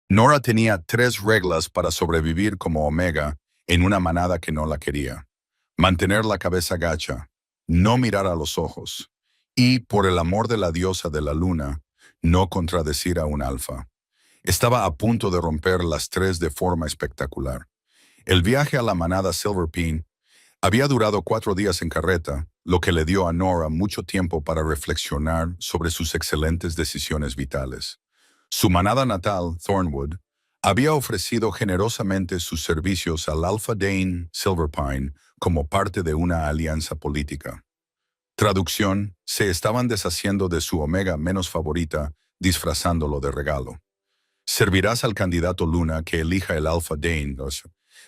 Nora tenía 3 reglas para sobrevivir como Omega en una manada que no la quería. Mantener la cabeza gacha, no mirar a los ojos y, por el amor de la diosa de la luna, no contradecir a un alfa. Estaba a punto de romper las 3 de forma espectacular. El viaje a la manada Silverpin había durado 4 días en carreta, lo que le dio a Nora mucho tiempo para reflexionar sobre sus excelentes decisiones vitales. Su manada natal, Thornwood, había ofrecido generosamente sus servicios al Alpha Dane Silverpine como parte de una alianza política. Traducción: se estaban deshaciendo de su omega menos favorita, disfrazándolo de regalo. Servirás al candidato Luna que elija el Alpha Dane,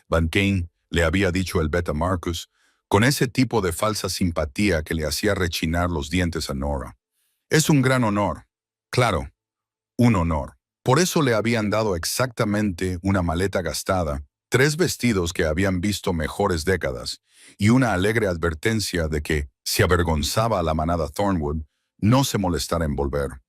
Van Kane le había dicho el Beta Marcus, con ese tipo de falsa simpatía que le hacía rechinar los dientes a Nora. Es un gran honor. Claro, un honor. Por eso le habían dado exactamente una maleta gastada, 3 vestidos que habían visto mejores décadas, y una alegre advertencia de que, si avergonzaba a la manada Thornwood, no se molestara en volver.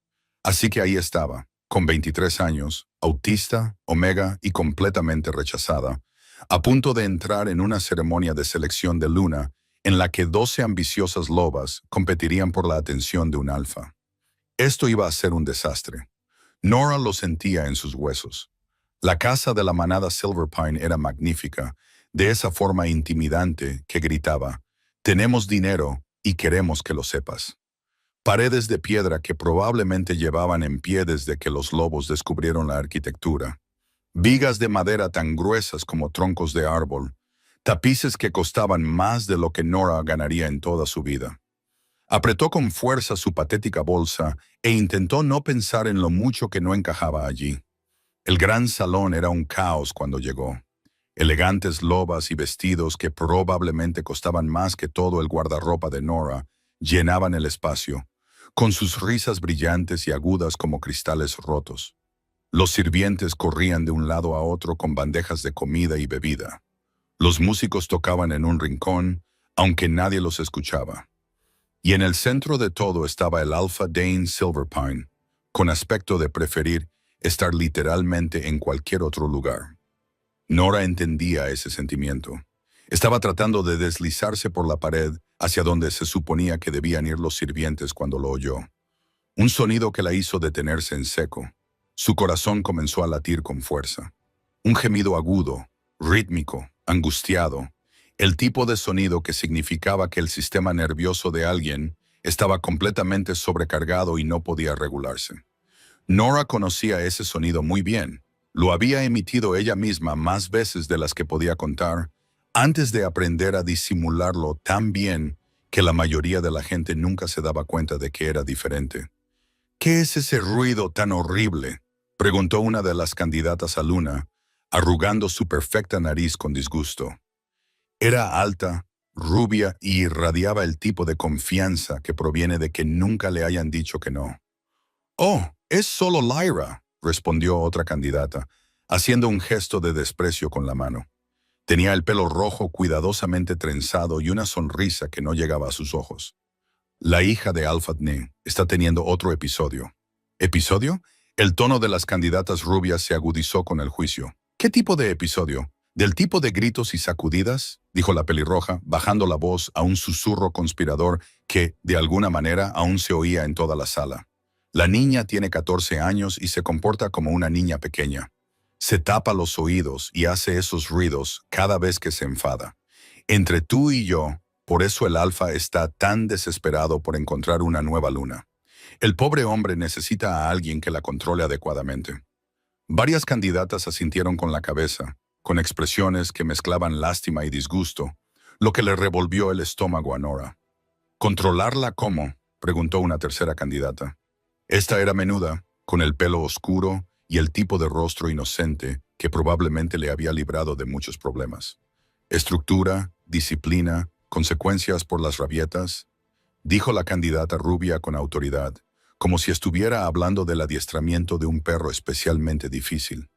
Así que ahí estaba, con 23 años, autista, omega y completamente rechazada, a punto de entrar en una ceremonia de selección de Luna en la que 12 ambiciosas lobas competirían por la atención de un alfa. Esto iba a ser un desastre. Nora lo sentía en sus huesos. La casa de la manada Silverpine era magnífica, de esa forma intimidante que gritaba: «Tenemos dinero y queremos que lo sepas». Paredes de piedra que probablemente llevaban en pie desde que los lobos descubrieron la arquitectura. Vigas de madera tan gruesas como troncos de árbol. Tapices que costaban más de lo que Nora ganaría en toda su vida. Apretó con fuerza su patética bolsa e intentó no pensar en lo mucho que no encajaba allí. El gran salón era un caos cuando llegó. Elegantes lobas y vestidos que probablemente costaban más que todo el guardarropa de Nora llenaban el espacio, con sus risas brillantes y agudas como cristales rotos. Los sirvientes corrían de un lado a otro con bandejas de comida y bebida. Los músicos tocaban en un rincón, aunque nadie los escuchaba. Y en el centro de todo estaba el Alpha Dane Silverpine, con aspecto de preferir estar literalmente en cualquier otro lugar. Nora entendía ese sentimiento. Estaba tratando de deslizarse por la pared hacia donde se suponía que debían ir los sirvientes cuando lo oyó. Un sonido que la hizo detenerse en seco. Su corazón comenzó a latir con fuerza. Un gemido agudo, rítmico, angustiado. El tipo de sonido que significaba que el sistema nervioso de alguien estaba completamente sobrecargado y no podía regularse. Nora conocía ese sonido muy bien. Lo había emitido ella misma más veces de las que podía contar, antes de aprender a disimularlo tan bien que la mayoría de la gente nunca se daba cuenta de que era diferente. «¿Qué es ese ruido tan horrible?», preguntó una de las candidatas a Luna, arrugando su perfecta nariz con disgusto. Era alta, rubia y irradiaba el tipo de confianza que proviene de que nunca le hayan dicho que no. «Oh, es solo Lyra», respondió otra candidata, haciendo un gesto de desprecio con la mano. Tenía el pelo rojo cuidadosamente trenzado y una sonrisa que no llegaba a sus ojos. «La hija de Alpha Dane está teniendo otro episodio». ¿Episodio? El tono de las candidatas rubias se agudizó con el juicio. «¿Qué tipo de episodio? ¿Del tipo de gritos y sacudidas?», dijo la pelirroja, bajando la voz a un susurro conspirador que, de alguna manera, aún se oía en toda la sala. «La niña tiene 14 años y se comporta como una niña pequeña. Se tapa los oídos y hace esos ruidos cada vez que se enfada. Entre tú y yo, por eso el alfa está tan desesperado por encontrar una nueva luna. El pobre hombre necesita a alguien que la controle adecuadamente». Varias candidatas asintieron con la cabeza, con expresiones que mezclaban lástima y disgusto, lo que le revolvió el estómago a Nora. «¿Controlarla cómo?», preguntó una tercera candidata. Esta era menuda, con el pelo oscuro y el tipo de rostro inocente que probablemente le había librado de muchos problemas. «Estructura, disciplina, consecuencias por las rabietas», dijo la candidata rubia con autoridad, como si estuviera hablando del adiestramiento de un perro especialmente difícil.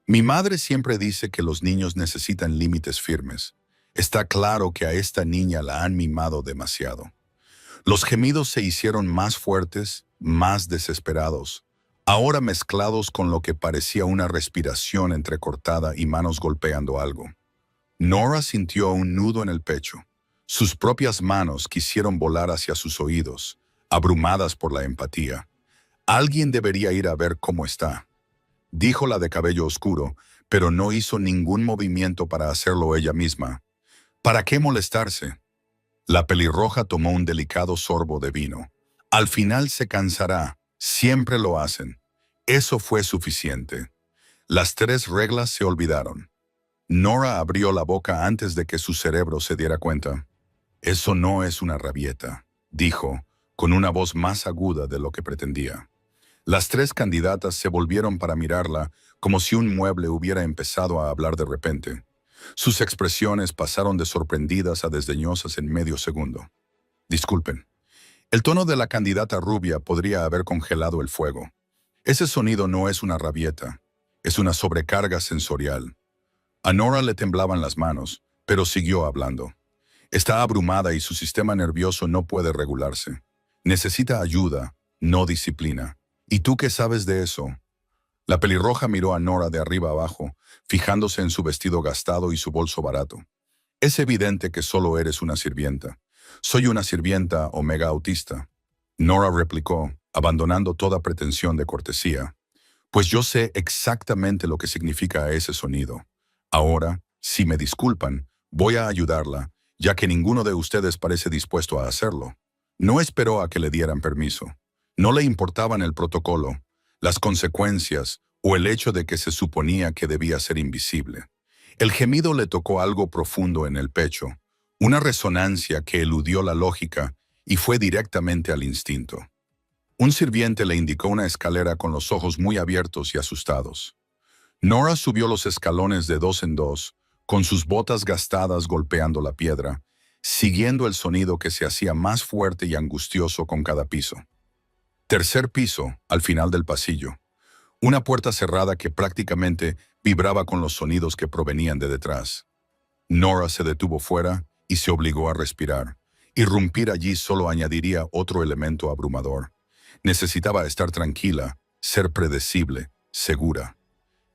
«Mi madre siempre dice que los niños necesitan límites firmes. Está claro que a esta niña la han mimado demasiado». Los gemidos se hicieron más fuertes, más desesperados. ahora mezclados con lo que parecía una respiración entrecortada y manos golpeando algo. Nora sintió un nudo en el pecho. Sus propias manos quisieron volar hacia sus oídos, abrumadas por la empatía. Alguien debería ir a ver cómo está, dijo la de cabello oscuro, pero no hizo ningún movimiento para hacerlo ella misma. ¿Para qué molestarse? La pelirroja tomó un delicado sorbo de vino. Al final se cansará, siempre lo hacen. Eso fue suficiente. Las 3 reglas se olvidaron. Nora abrió la boca antes de que su cerebro se diera cuenta. Eso no es una rabieta, dijo, con una voz más aguda de lo que pretendía. Las 3 candidatas se volvieron para mirarla como si un mueble hubiera empezado a hablar de repente. Sus expresiones pasaron de sorprendidas a desdeñosas en medio segundo. Disculpen. El tono de la candidata rubia podría haber congelado el fuego. Ese sonido no es una rabieta, es una sobrecarga sensorial. A Nora le temblaban las manos, pero siguió hablando. Está abrumada y su sistema nervioso no puede regularse. Necesita ayuda, no disciplina. ¿Y tú qué sabes de eso? La pelirroja miró a Nora de arriba abajo, fijándose en su vestido gastado y su bolso barato. Es evidente que solo eres una sirvienta. Soy una sirvienta omega autista. Nora replicó, abandonando toda pretensión de cortesía. Pues yo sé exactamente lo que significa ese sonido. Ahora, si me disculpan, voy a ayudarla, ya que ninguno de ustedes parece dispuesto a hacerlo. No esperó a que le dieran permiso. No le importaban el protocolo, las consecuencias o el hecho de que se suponía que debía ser invisible. El gemido le tocó algo profundo en el pecho, una resonancia que eludió la lógica y fue directamente al instinto. Un sirviente le indicó una escalera con los ojos muy abiertos y asustados. Nora subió los escalones de 2 en 2, con sus botas gastadas golpeando la piedra, siguiendo el sonido que se hacía más fuerte y angustioso con cada piso. Tercer piso, al final del pasillo. Una puerta cerrada que prácticamente vibraba con los sonidos que provenían de detrás. Nora se detuvo fuera y se obligó a respirar. Irrumpir allí solo añadiría otro elemento abrumador. Necesitaba estar tranquila, ser predecible, segura.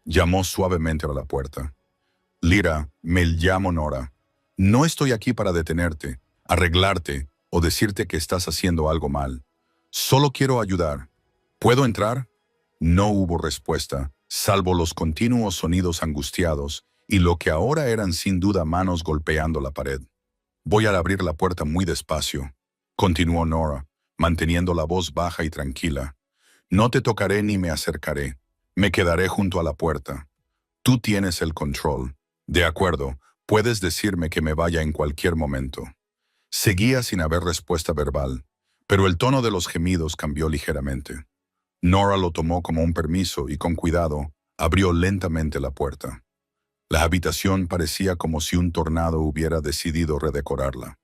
Llamó suavemente a la puerta. Lyra, me llamo Nora. No estoy aquí para detenerte, arreglarte o decirte que estás haciendo algo mal. Solo quiero ayudar. ¿Puedo entrar? No hubo respuesta, salvo los continuos sonidos angustiados y lo que ahora eran sin duda manos golpeando la pared. Voy a abrir la puerta muy despacio, continuó Nora, manteniendo la voz baja y tranquila. No te tocaré ni me acercaré. Me quedaré junto a la puerta. Tú tienes el control. De acuerdo, puedes decirme que me vaya en cualquier momento. Seguía sin haber respuesta verbal, pero el tono de los gemidos cambió ligeramente. Nora lo tomó como un permiso y con cuidado abrió lentamente la puerta. La habitación parecía como si un tornado hubiera decidido redecorarla.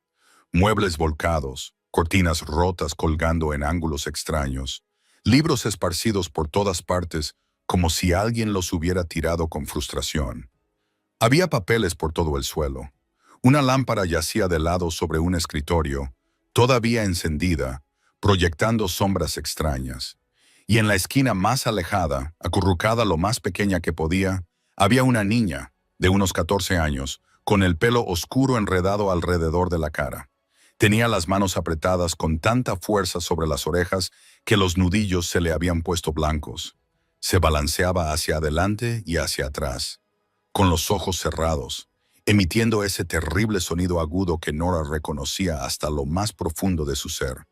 Muebles volcados, cortinas rotas colgando en ángulos extraños, libros esparcidos por todas partes como si alguien los hubiera tirado con frustración. Había papeles por todo el suelo. Una lámpara yacía de lado sobre un escritorio, todavía encendida, proyectando sombras extrañas. Y en la esquina más alejada, acurrucada lo más pequeña que podía, había una niña, de unos 14 años, con el pelo oscuro enredado alrededor de la cara. Tenía las manos apretadas con tanta fuerza sobre las orejas que los nudillos se le habían puesto blancos. Se balanceaba hacia adelante y hacia atrás, con los ojos cerrados, emitiendo ese terrible sonido agudo que Nora reconocía hasta lo más profundo de su ser.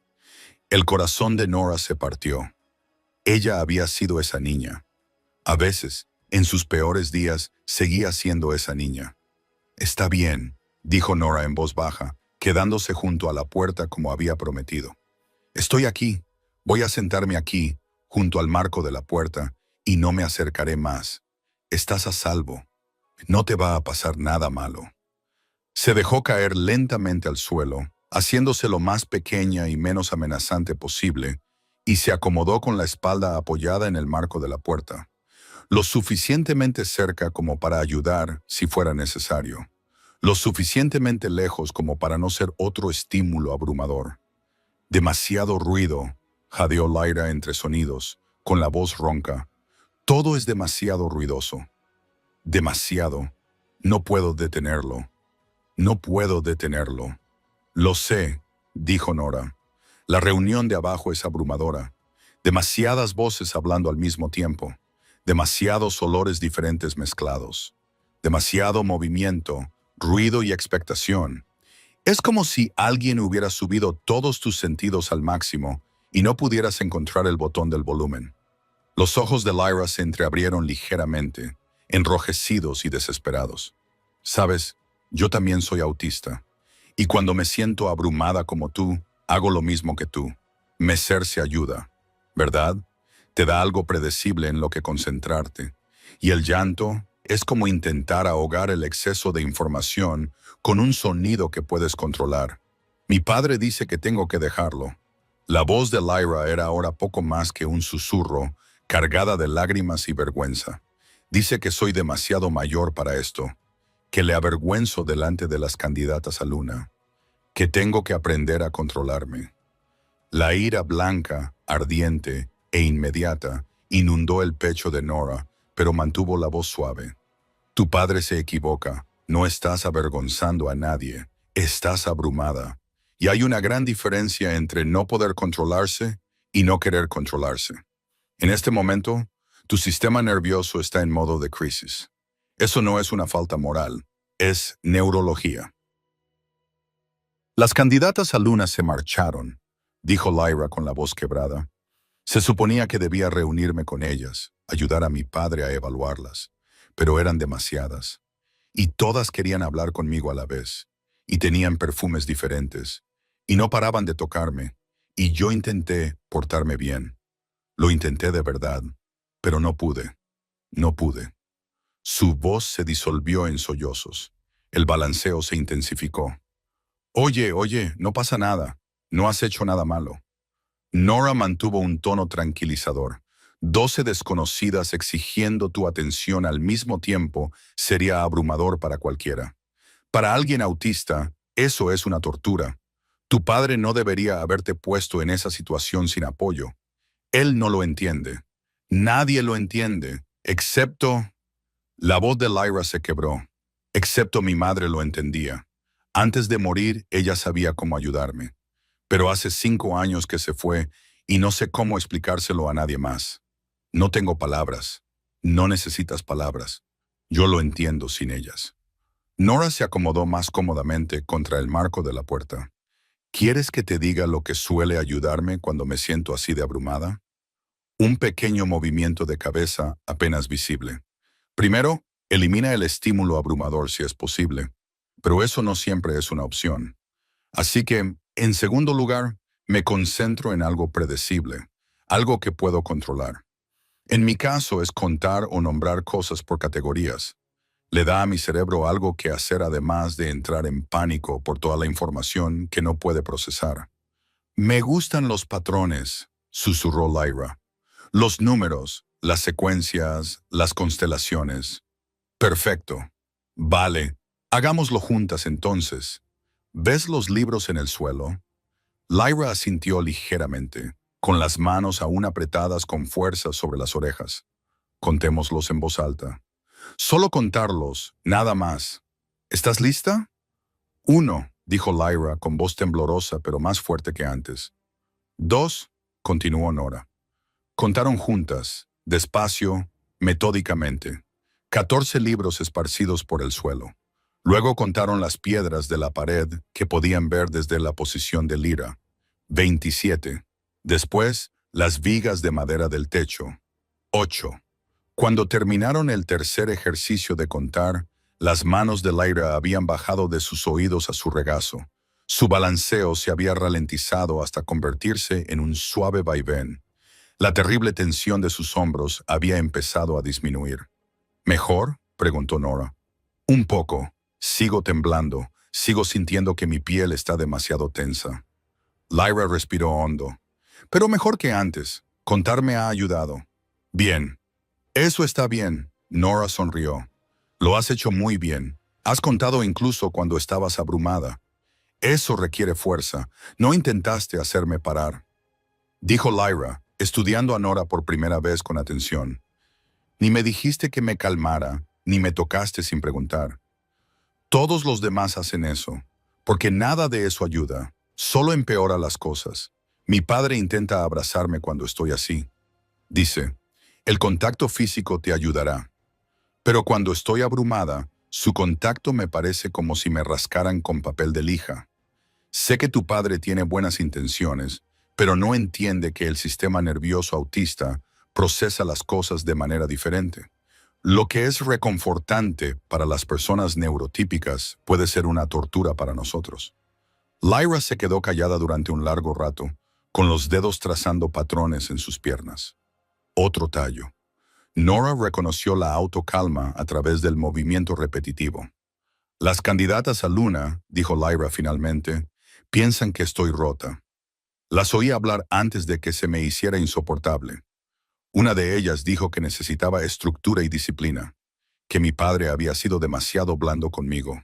El corazón de Nora se partió. Ella había sido esa niña. A veces, en sus peores días, seguía siendo esa niña. Está bien, dijo Nora en voz baja, quedándose junto a la puerta como había prometido. Estoy aquí. Voy a sentarme aquí, junto al marco de la puerta, y no me acercaré más. Estás a salvo. No te va a pasar nada malo. Se dejó caer lentamente al suelo, haciéndose lo más pequeña y menos amenazante posible, y se acomodó con la espalda apoyada en el marco de la puerta, lo suficientemente cerca como para ayudar si fuera necesario, lo suficientemente lejos como para no ser otro estímulo abrumador. Demasiado ruido, jadeó Lyra entre sonidos, con la voz ronca. Todo es demasiado ruidoso. Demasiado. No puedo detenerlo. No puedo detenerlo. Lo sé, dijo Nora. La reunión de abajo es abrumadora. Demasiadas voces hablando al mismo tiempo. Demasiados olores diferentes mezclados. Demasiado movimiento, ruido y expectación. Es como si alguien hubiera subido todos tus sentidos al máximo y no pudieras encontrar el botón del volumen. Los ojos de Lyra se entreabrieron ligeramente, enrojecidos y desesperados. Sabes, yo también soy autista, y cuando me siento abrumada como tú, hago lo mismo que tú. Mecerse ayuda, ¿verdad? Te da algo predecible en lo que concentrarte. Y el llanto es como intentar ahogar el exceso de información con un sonido que puedes controlar. Mi padre dice que tengo que dejarlo. La voz de Lyra era ahora poco más que un susurro, cargada de lágrimas y vergüenza. Dice que soy demasiado mayor para esto, que le avergüenzo delante de las candidatas a Luna, que tengo que aprender a controlarme. La ira blanca, ardiente e inmediata inundó el pecho de Nora, pero mantuvo la voz suave. Tu padre se equivoca, no estás avergonzando a nadie, estás abrumada. Y hay una gran diferencia entre no poder controlarse y no querer controlarse. En este momento, tu sistema nervioso está en modo de crisis. Eso no es una falta moral, es neurología. Las candidatas a Luna se marcharon, dijo Lyra con la voz quebrada. Se suponía que debía reunirme con ellas, ayudar a mi padre a evaluarlas, pero eran demasiadas. Y todas querían hablar conmigo a la vez, y tenían perfumes diferentes, y no paraban de tocarme, y yo intenté portarme bien. Lo intenté de verdad, pero no pude. No pude. Su voz se disolvió en sollozos. El balanceo se intensificó. Oye, no pasa nada. No has hecho nada malo. Nora mantuvo un tono tranquilizador. 12 desconocidas exigiendo tu atención al mismo tiempo sería abrumador para cualquiera. Para alguien autista, eso es una tortura. Tu padre no debería haberte puesto en esa situación sin apoyo. Él no lo entiende. Nadie lo entiende, excepto... La voz de Lyra se quebró. Excepto mi madre lo entendía. Antes de morir, ella sabía cómo ayudarme. Pero hace 5 años que se fue y no sé cómo explicárselo a nadie más. No tengo palabras. No necesitas palabras. Yo lo entiendo sin ellas. Nora se acomodó más cómodamente contra el marco de la puerta. ¿Quieres que te diga lo que suele ayudarme cuando me siento así de abrumada? Un pequeño movimiento de cabeza apenas visible. Primero, elimina el estímulo abrumador si es posible, pero eso no siempre es una opción. Así que, en segundo lugar, me concentro en algo predecible, algo que puedo controlar. En mi caso es contar o nombrar cosas por categorías. Le da a mi cerebro algo que hacer además de entrar en pánico por toda la información que no puede procesar. Me gustan los patrones, susurró Lyra. Los números, las secuencias, las constelaciones. Perfecto. Vale, hagámoslo juntas entonces. ¿Ves los libros en el suelo? Lyra asintió ligeramente, con las manos aún apretadas con fuerza sobre las orejas. Contémoslos en voz alta. Solo contarlos, nada más. ¿Estás lista? 1, dijo Lyra con voz temblorosa pero más fuerte que antes. 2, continuó Nora. Contaron juntas, despacio, metódicamente. 14 libros esparcidos por el suelo. Luego contaron las piedras de la pared que podían ver desde la posición de Lyra. 27. Después, las vigas de madera del techo. 8. Cuando terminaron el tercer ejercicio de contar, las manos de Lyra habían bajado de sus oídos a su regazo. Su balanceo se había ralentizado hasta convertirse en un suave vaivén. La terrible tensión de sus hombros había empezado a disminuir. ¿Mejor?, preguntó Nora. Un poco. Sigo temblando. Sigo sintiendo que mi piel está demasiado tensa. Lyra respiró hondo. Pero mejor que antes. Contar me ha ayudado. Bien. Eso está bien. Nora sonrió. Lo has hecho muy bien. Has contado incluso cuando estabas abrumada. Eso requiere fuerza. No intentaste hacerme parar. Dijo Lyra, estudiando a Nora por primera vez con atención. Ni me dijiste que me calmara, ni me tocaste sin preguntar. Todos los demás hacen eso, porque nada de eso ayuda, solo empeora las cosas. Mi padre intenta abrazarme cuando estoy así. Dice, el contacto físico te ayudará. Pero cuando estoy abrumada, su contacto me parece como si me rascaran con papel de lija. Sé que tu padre tiene buenas intenciones, pero no entiende que el sistema nervioso autista procesa las cosas de manera diferente. Lo que es reconfortante para las personas neurotípicas puede ser una tortura para nosotros. Lyra se quedó callada durante un largo rato, con los dedos trazando patrones en sus piernas. Otro tallo. Nora reconoció la autocalma a través del movimiento repetitivo. Las candidatas a Luna, dijo Lyra finalmente, piensan que estoy rota. Las oí hablar antes de que se me hiciera insoportable. Una de ellas dijo que necesitaba estructura y disciplina, que mi padre había sido demasiado blando conmigo.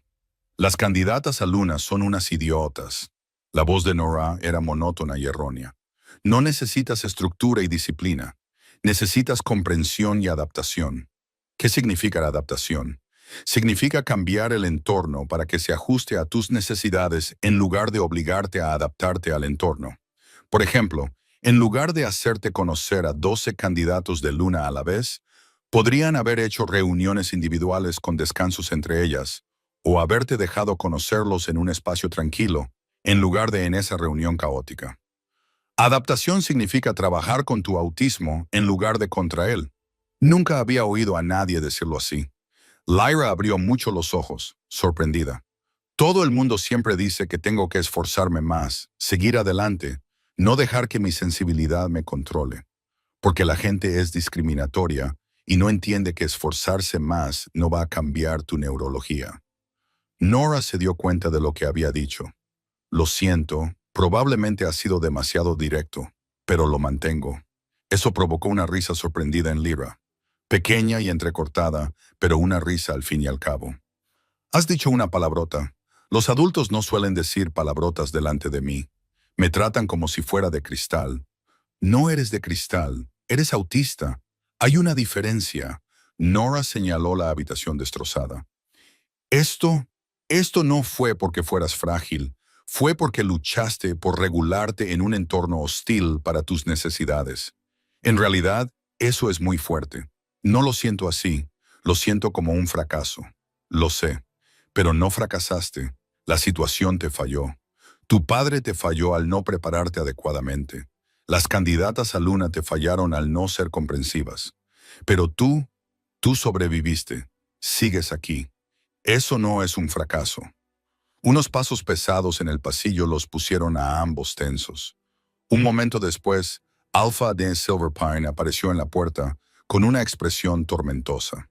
Las candidatas a Luna son unas idiotas. La voz de Nora era monótona y errónea. No necesitas estructura y disciplina. Necesitas comprensión y adaptación. ¿Qué significa la adaptación? Significa cambiar el entorno para que se ajuste a tus necesidades en lugar de obligarte a adaptarte al entorno. Por ejemplo, en lugar de hacerte conocer a 12 candidatos de Luna a la vez, podrían haber hecho reuniones individuales con descansos entre ellas, o haberte dejado conocerlos en un espacio tranquilo, en lugar de en esa reunión caótica. Adaptación significa trabajar con tu autismo en lugar de contra él. Nunca había oído a nadie decirlo así. Lyra abrió mucho los ojos, sorprendida. Todo el mundo siempre dice que tengo que esforzarme más, seguir adelante, no dejar que mi sensibilidad me controle. Porque la gente es discriminatoria y no entiende que esforzarse más no va a cambiar tu neurología. Nora se dio cuenta de lo que había dicho. Lo siento, probablemente ha sido demasiado directo, pero lo mantengo. Eso provocó una risa sorprendida en Lyra. Pequeña y entrecortada, pero una risa al fin y al cabo. Has dicho una palabrota. Los adultos no suelen decir palabrotas delante de mí. Me tratan como si fuera de cristal. No eres de cristal, eres autista. Hay una diferencia. Nora señaló la habitación destrozada. Esto no fue porque fueras frágil. Fue porque luchaste por regularte en un entorno hostil para tus necesidades. En realidad, eso es muy fuerte. No lo siento así, lo siento como un fracaso. Lo sé, pero no fracasaste. La situación te falló. Tu padre te falló al no prepararte adecuadamente. Las candidatas a Luna te fallaron al no ser comprensivas. Pero tú sobreviviste. Sigues aquí. Eso no es un fracaso. Unos pasos pesados en el pasillo los pusieron a ambos tensos. Un momento después, Alpha de Silverpine apareció en la puerta con una expresión tormentosa.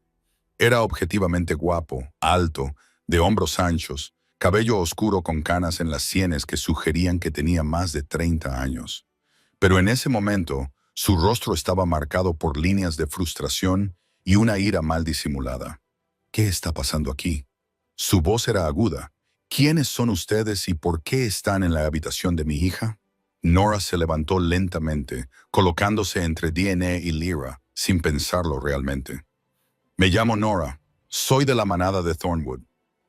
Era objetivamente guapo, alto, de hombros anchos, cabello oscuro con canas en las sienes que sugerían que tenía más de 30 años. Pero en ese momento, su rostro estaba marcado por líneas de frustración y una ira mal disimulada. ¿Qué está pasando aquí? Su voz era aguda. ¿Quiénes son ustedes y por qué están en la habitación de mi hija? Nora se levantó lentamente, colocándose entre DNA y Lyra, sin pensarlo realmente. Me llamo Nora. Soy de la manada de Thornwood.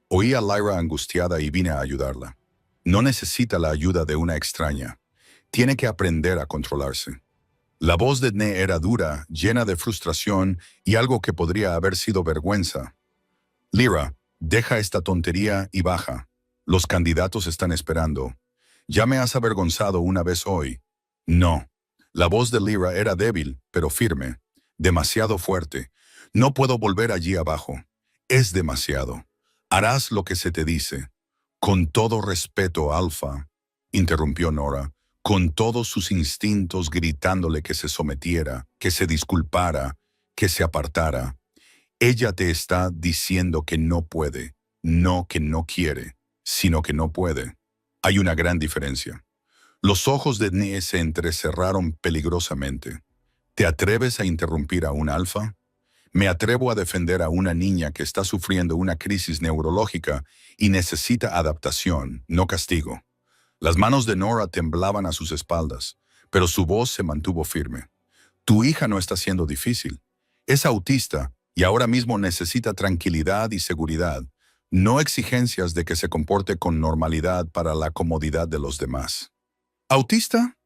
Oí a Lyra angustiada y vine a ayudarla. No necesita la ayuda de una extraña. Tiene que aprender a controlarse. La voz de Dne era dura, llena de frustración y algo que podría haber sido vergüenza. Lyra, deja esta tontería y baja. Los candidatos están esperando. Ya me has avergonzado una vez hoy. No. La voz de Lyra era débil, pero firme. Demasiado fuerte. No puedo volver allí abajo. Es demasiado. Harás lo que se te dice. Con todo respeto, Alpha, interrumpió Nora, con todos sus instintos gritándole que se sometiera, que se disculpara, que se apartara. Ella te está diciendo que no puede, no que no quiere, sino que no puede. Hay una gran diferencia. Los ojos de Dne se entrecerraron peligrosamente. ¿Te atreves a interrumpir a un alfa? Me atrevo a defender a una niña que está sufriendo una crisis neurológica y necesita adaptación, no castigo. Las manos de Nora temblaban a sus espaldas, pero su voz se mantuvo firme. Tu hija no está siendo difícil. Es autista y ahora mismo necesita tranquilidad y seguridad, no exigencias de que se comporte con normalidad para la comodidad de los demás. ¿Autista?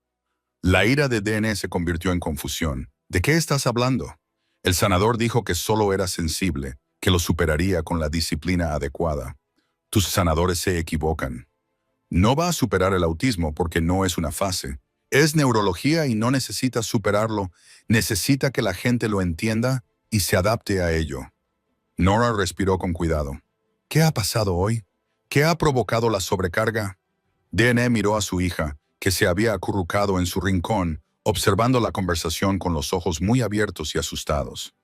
La ira de DN se convirtió en confusión. ¿De qué estás hablando? El sanador dijo que solo era sensible, que lo superaría con la disciplina adecuada. Tus sanadores se equivocan. No va a superar el autismo porque no es una fase. Es neurología y no necesita superarlo. Necesita que la gente lo entienda y se adapte a ello. Nora respiró con cuidado. ¿Qué ha pasado hoy? ¿Qué ha provocado la sobrecarga? DN miró a su hija, que se había acurrucado en su rincón, observando la conversación con los ojos muy abiertos y asustados.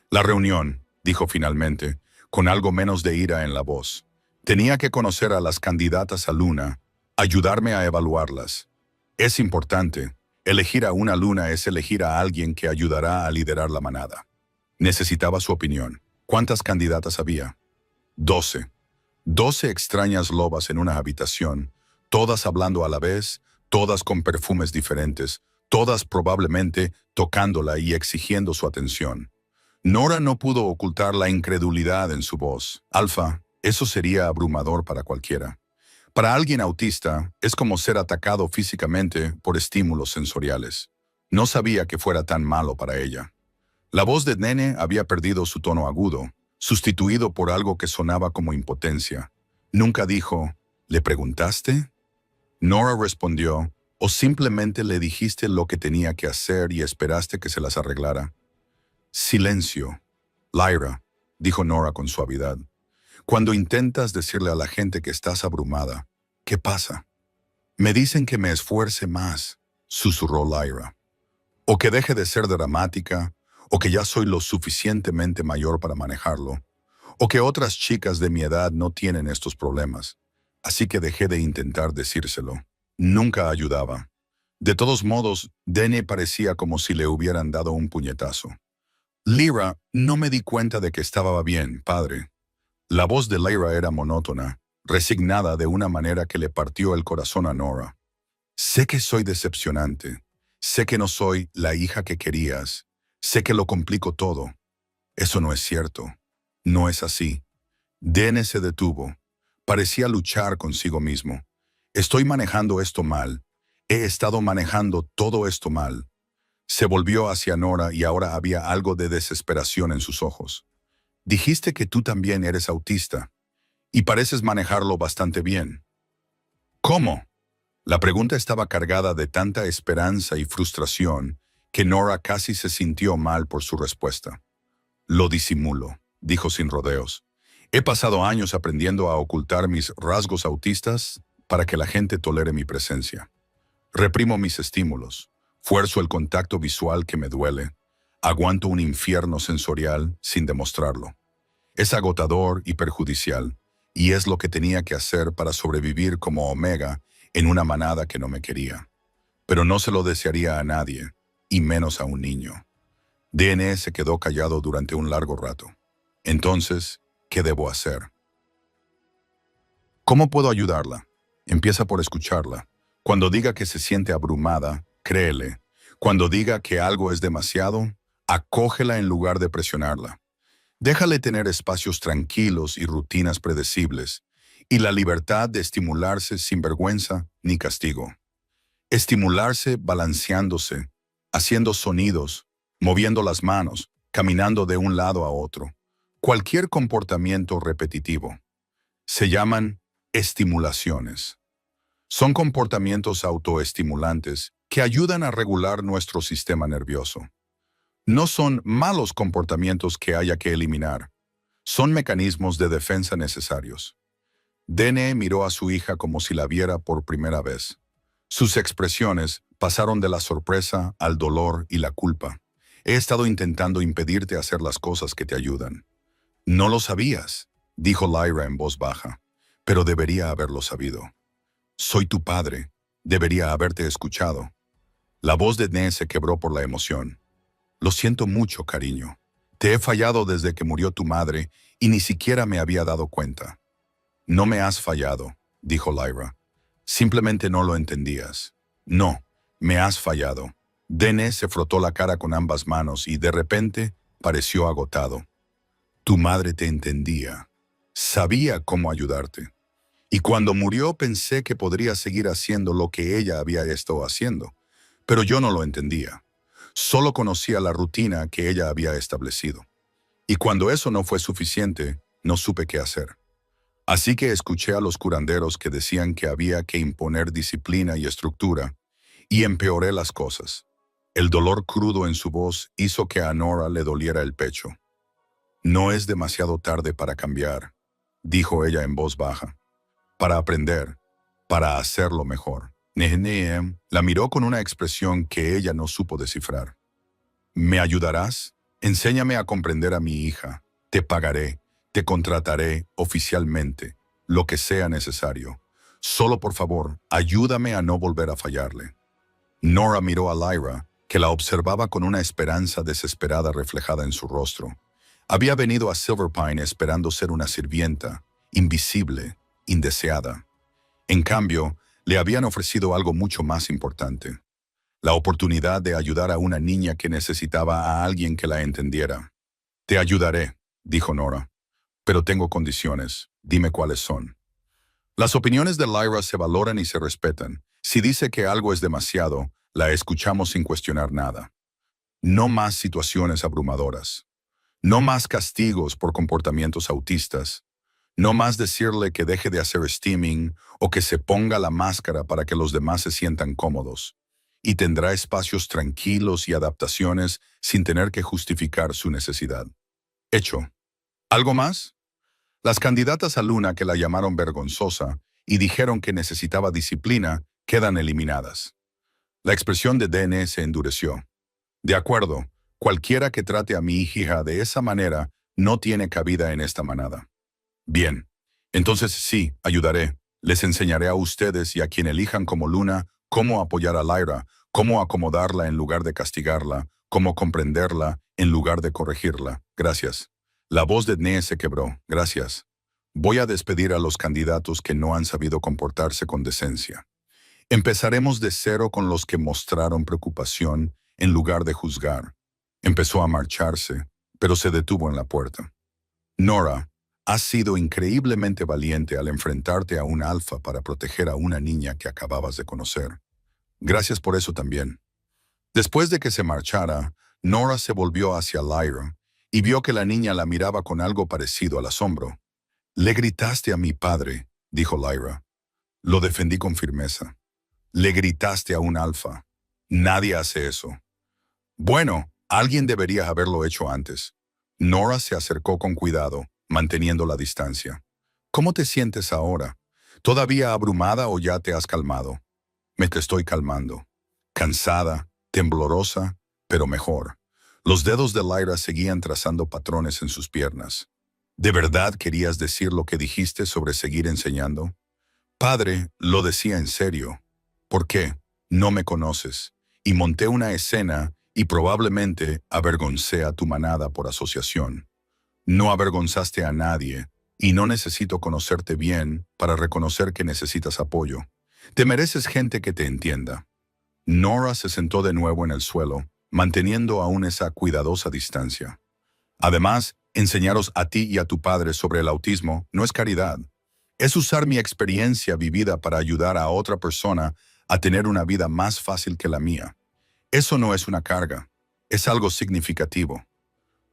La reunión, dijo finalmente, con algo menos de ira en la voz. Tenía que conocer a las candidatas a Luna, ayudarme a evaluarlas. Es importante. Elegir a una Luna es elegir a alguien que ayudará a liderar la manada. Necesitaba su opinión. ¿Cuántas candidatas había? 12. 12 extrañas lobas en una habitación, todas hablando a la vez, todas con perfumes diferentes, todas probablemente tocándola y exigiendo su atención. Nora no pudo ocultar la incredulidad en su voz. Alfa, eso sería abrumador para cualquiera. Para alguien autista, es como ser atacado físicamente por estímulos sensoriales. No sabía que fuera tan malo para ella. La voz de Nene había perdido su tono agudo, sustituido por algo que sonaba como impotencia. Nunca dijo, ¿le preguntaste? Nora respondió, ¿o simplemente le dijiste lo que tenía que hacer y esperaste que se las arreglara? Silencio. Lyra, dijo Nora con suavidad. Cuando intentas decirle a la gente que estás abrumada, ¿qué pasa? Me dicen que me esfuerce más, susurró Lyra. O que deje de ser dramática, o que ya soy lo suficientemente mayor para manejarlo, o que otras chicas de mi edad no tienen estos problemas. Así que dejé de intentar decírselo. Nunca ayudaba. De todos modos, Dene parecía como si le hubieran dado un puñetazo. Lyra, no me di cuenta de que estaba bien, padre. La voz de Lyra era monótona, resignada de una manera que le partió el corazón a Nora. Sé que soy decepcionante. Sé que no soy la hija que querías. Sé que lo complico todo. Eso no es cierto. No es así. Dene se detuvo. Parecía luchar consigo mismo. Estoy manejando esto mal. He estado manejando todo esto mal. Se volvió hacia Nora y ahora había algo de desesperación en sus ojos. Dijiste que tú también eres autista y pareces manejarlo bastante bien. ¿Cómo? La pregunta estaba cargada de tanta esperanza y frustración que Nora casi se sintió mal por su respuesta. Lo disimulo, dijo sin rodeos. He pasado años aprendiendo a ocultar mis rasgos autistas para que la gente tolere mi presencia. Reprimo mis estímulos, fuerzo el contacto visual que me duele, aguanto un infierno sensorial sin demostrarlo. Es agotador y perjudicial, y es lo que tenía que hacer para sobrevivir como Omega en una manada que no me quería. Pero no se lo desearía a nadie, y menos a un niño. DN se quedó callado durante un largo rato. Entonces, ¿qué debo hacer? ¿Cómo puedo ayudarla? Empieza por escucharla. Cuando diga que se siente abrumada, créele. Cuando diga que algo es demasiado, acógela en lugar de presionarla. Déjale tener espacios tranquilos y rutinas predecibles, y la libertad de estimularse sin vergüenza ni castigo. Estimularse balanceándose, haciendo sonidos, moviendo las manos, caminando de un lado a otro. Cualquier comportamiento repetitivo. Se llaman estimulaciones. Son comportamientos autoestimulantes que ayudan a regular nuestro sistema nervioso. No son malos comportamientos que haya que eliminar. Son mecanismos de defensa necesarios. Dene miró a su hija como si la viera por primera vez. Sus expresiones pasaron de la sorpresa al dolor y la culpa. He estado intentando impedirte hacer las cosas que te ayudan. No lo sabías, dijo Lyra en voz baja, pero debería haberlo sabido. Soy tu padre. Debería haberte escuchado. La voz de Dene se quebró por la emoción. Lo siento mucho, cariño. Te he fallado desde que murió tu madre y ni siquiera me había dado cuenta. No me has fallado, dijo Lyra. Simplemente no lo entendías. No, Me has fallado. Dene se frotó la cara con ambas manos y de repente pareció agotado. Tu madre te entendía. Sabía cómo ayudarte. Y cuando murió pensé que podría seguir haciendo lo que ella había estado haciendo. Pero yo no lo entendía. Solo conocía la rutina que ella había establecido. Y cuando eso no fue suficiente, no supe qué hacer. Así que escuché a los curanderos que decían que había que imponer disciplina y estructura, y empeoré las cosas. El dolor crudo en su voz hizo que a Nora le doliera el pecho. No es demasiado tarde para cambiar, dijo ella en voz baja. Para aprender, para hacerlo mejor. Nehem la miró con una expresión que ella no supo descifrar. ¿Me ayudarás? Enséñame a comprender a mi hija. Te pagaré, te contrataré oficialmente, lo que sea necesario. Solo por favor, ayúdame a no volver a fallarle. Nora miró a Lyra, que la observaba con una esperanza desesperada reflejada en su rostro. Había venido a Silverpine esperando ser una sirvienta, invisible, indeseada. En cambio, le habían ofrecido algo mucho más importante: la oportunidad de ayudar a una niña que necesitaba a alguien que la entendiera. Te ayudaré, dijo Nora, pero tengo condiciones. Dime cuáles son. Las opiniones de Lyra se valoran y se respetan. Si dice que algo es demasiado, la escuchamos sin cuestionar nada. No más situaciones abrumadoras. No más castigos por comportamientos autistas. No más decirle que deje de hacer steaming o que se ponga la máscara para que los demás se sientan cómodos. Y tendrá espacios tranquilos y adaptaciones sin tener que justificar su necesidad. Hecho. ¿Algo más? Las candidatas a Luna que la llamaron vergonzosa y dijeron que necesitaba disciplina quedan eliminadas. La expresión de DN se endureció. De acuerdo, cualquiera que trate a mi hija de esa manera no tiene cabida en esta manada. Bien, entonces sí, ayudaré. Les enseñaré a ustedes y a quien elijan como Luna cómo apoyar a Lyra, cómo acomodarla en lugar de castigarla, cómo comprenderla en lugar de corregirla. Gracias. La voz de Dne se quebró. Gracias. Voy a despedir a los candidatos que no han sabido comportarse con decencia. Empezaremos de cero con los que mostraron preocupación en lugar de juzgar. Empezó a marcharse, pero se detuvo en la puerta. Nora, has sido increíblemente valiente al enfrentarte a un alfa para proteger a una niña que acababas de conocer. Gracias por eso también. Después de que se marchara, Nora se volvió hacia Lyra y vio que la niña la miraba con algo parecido al asombro. Le gritaste a mi padre, dijo Lyra. Lo defendí con firmeza. Le gritaste a un alfa. Nadie hace eso. Bueno, alguien debería haberlo hecho antes. Nora se acercó con cuidado, manteniendo la distancia. ¿Cómo te sientes ahora? ¿Todavía abrumada o ya te has calmado? Me te estoy calmando. Cansada, temblorosa, pero mejor. Los dedos de Lyra seguían trazando patrones en sus piernas. ¿De verdad querías decir lo que dijiste sobre seguir enseñando? Padre, lo decía en serio. ¿Por qué? No me conoces. Y monté una escena y probablemente avergoncé a tu manada por asociación. No avergonzaste a nadie, y no necesito conocerte bien para reconocer que necesitas apoyo. Te mereces gente que te entienda. Nora se sentó de nuevo en el suelo, manteniendo aún esa cuidadosa distancia. Además, enseñaros a ti y a tu padre sobre el autismo no es caridad. Es usar mi experiencia vivida para ayudar a otra persona a tener una vida más fácil que la mía. Eso no es una carga, es algo significativo.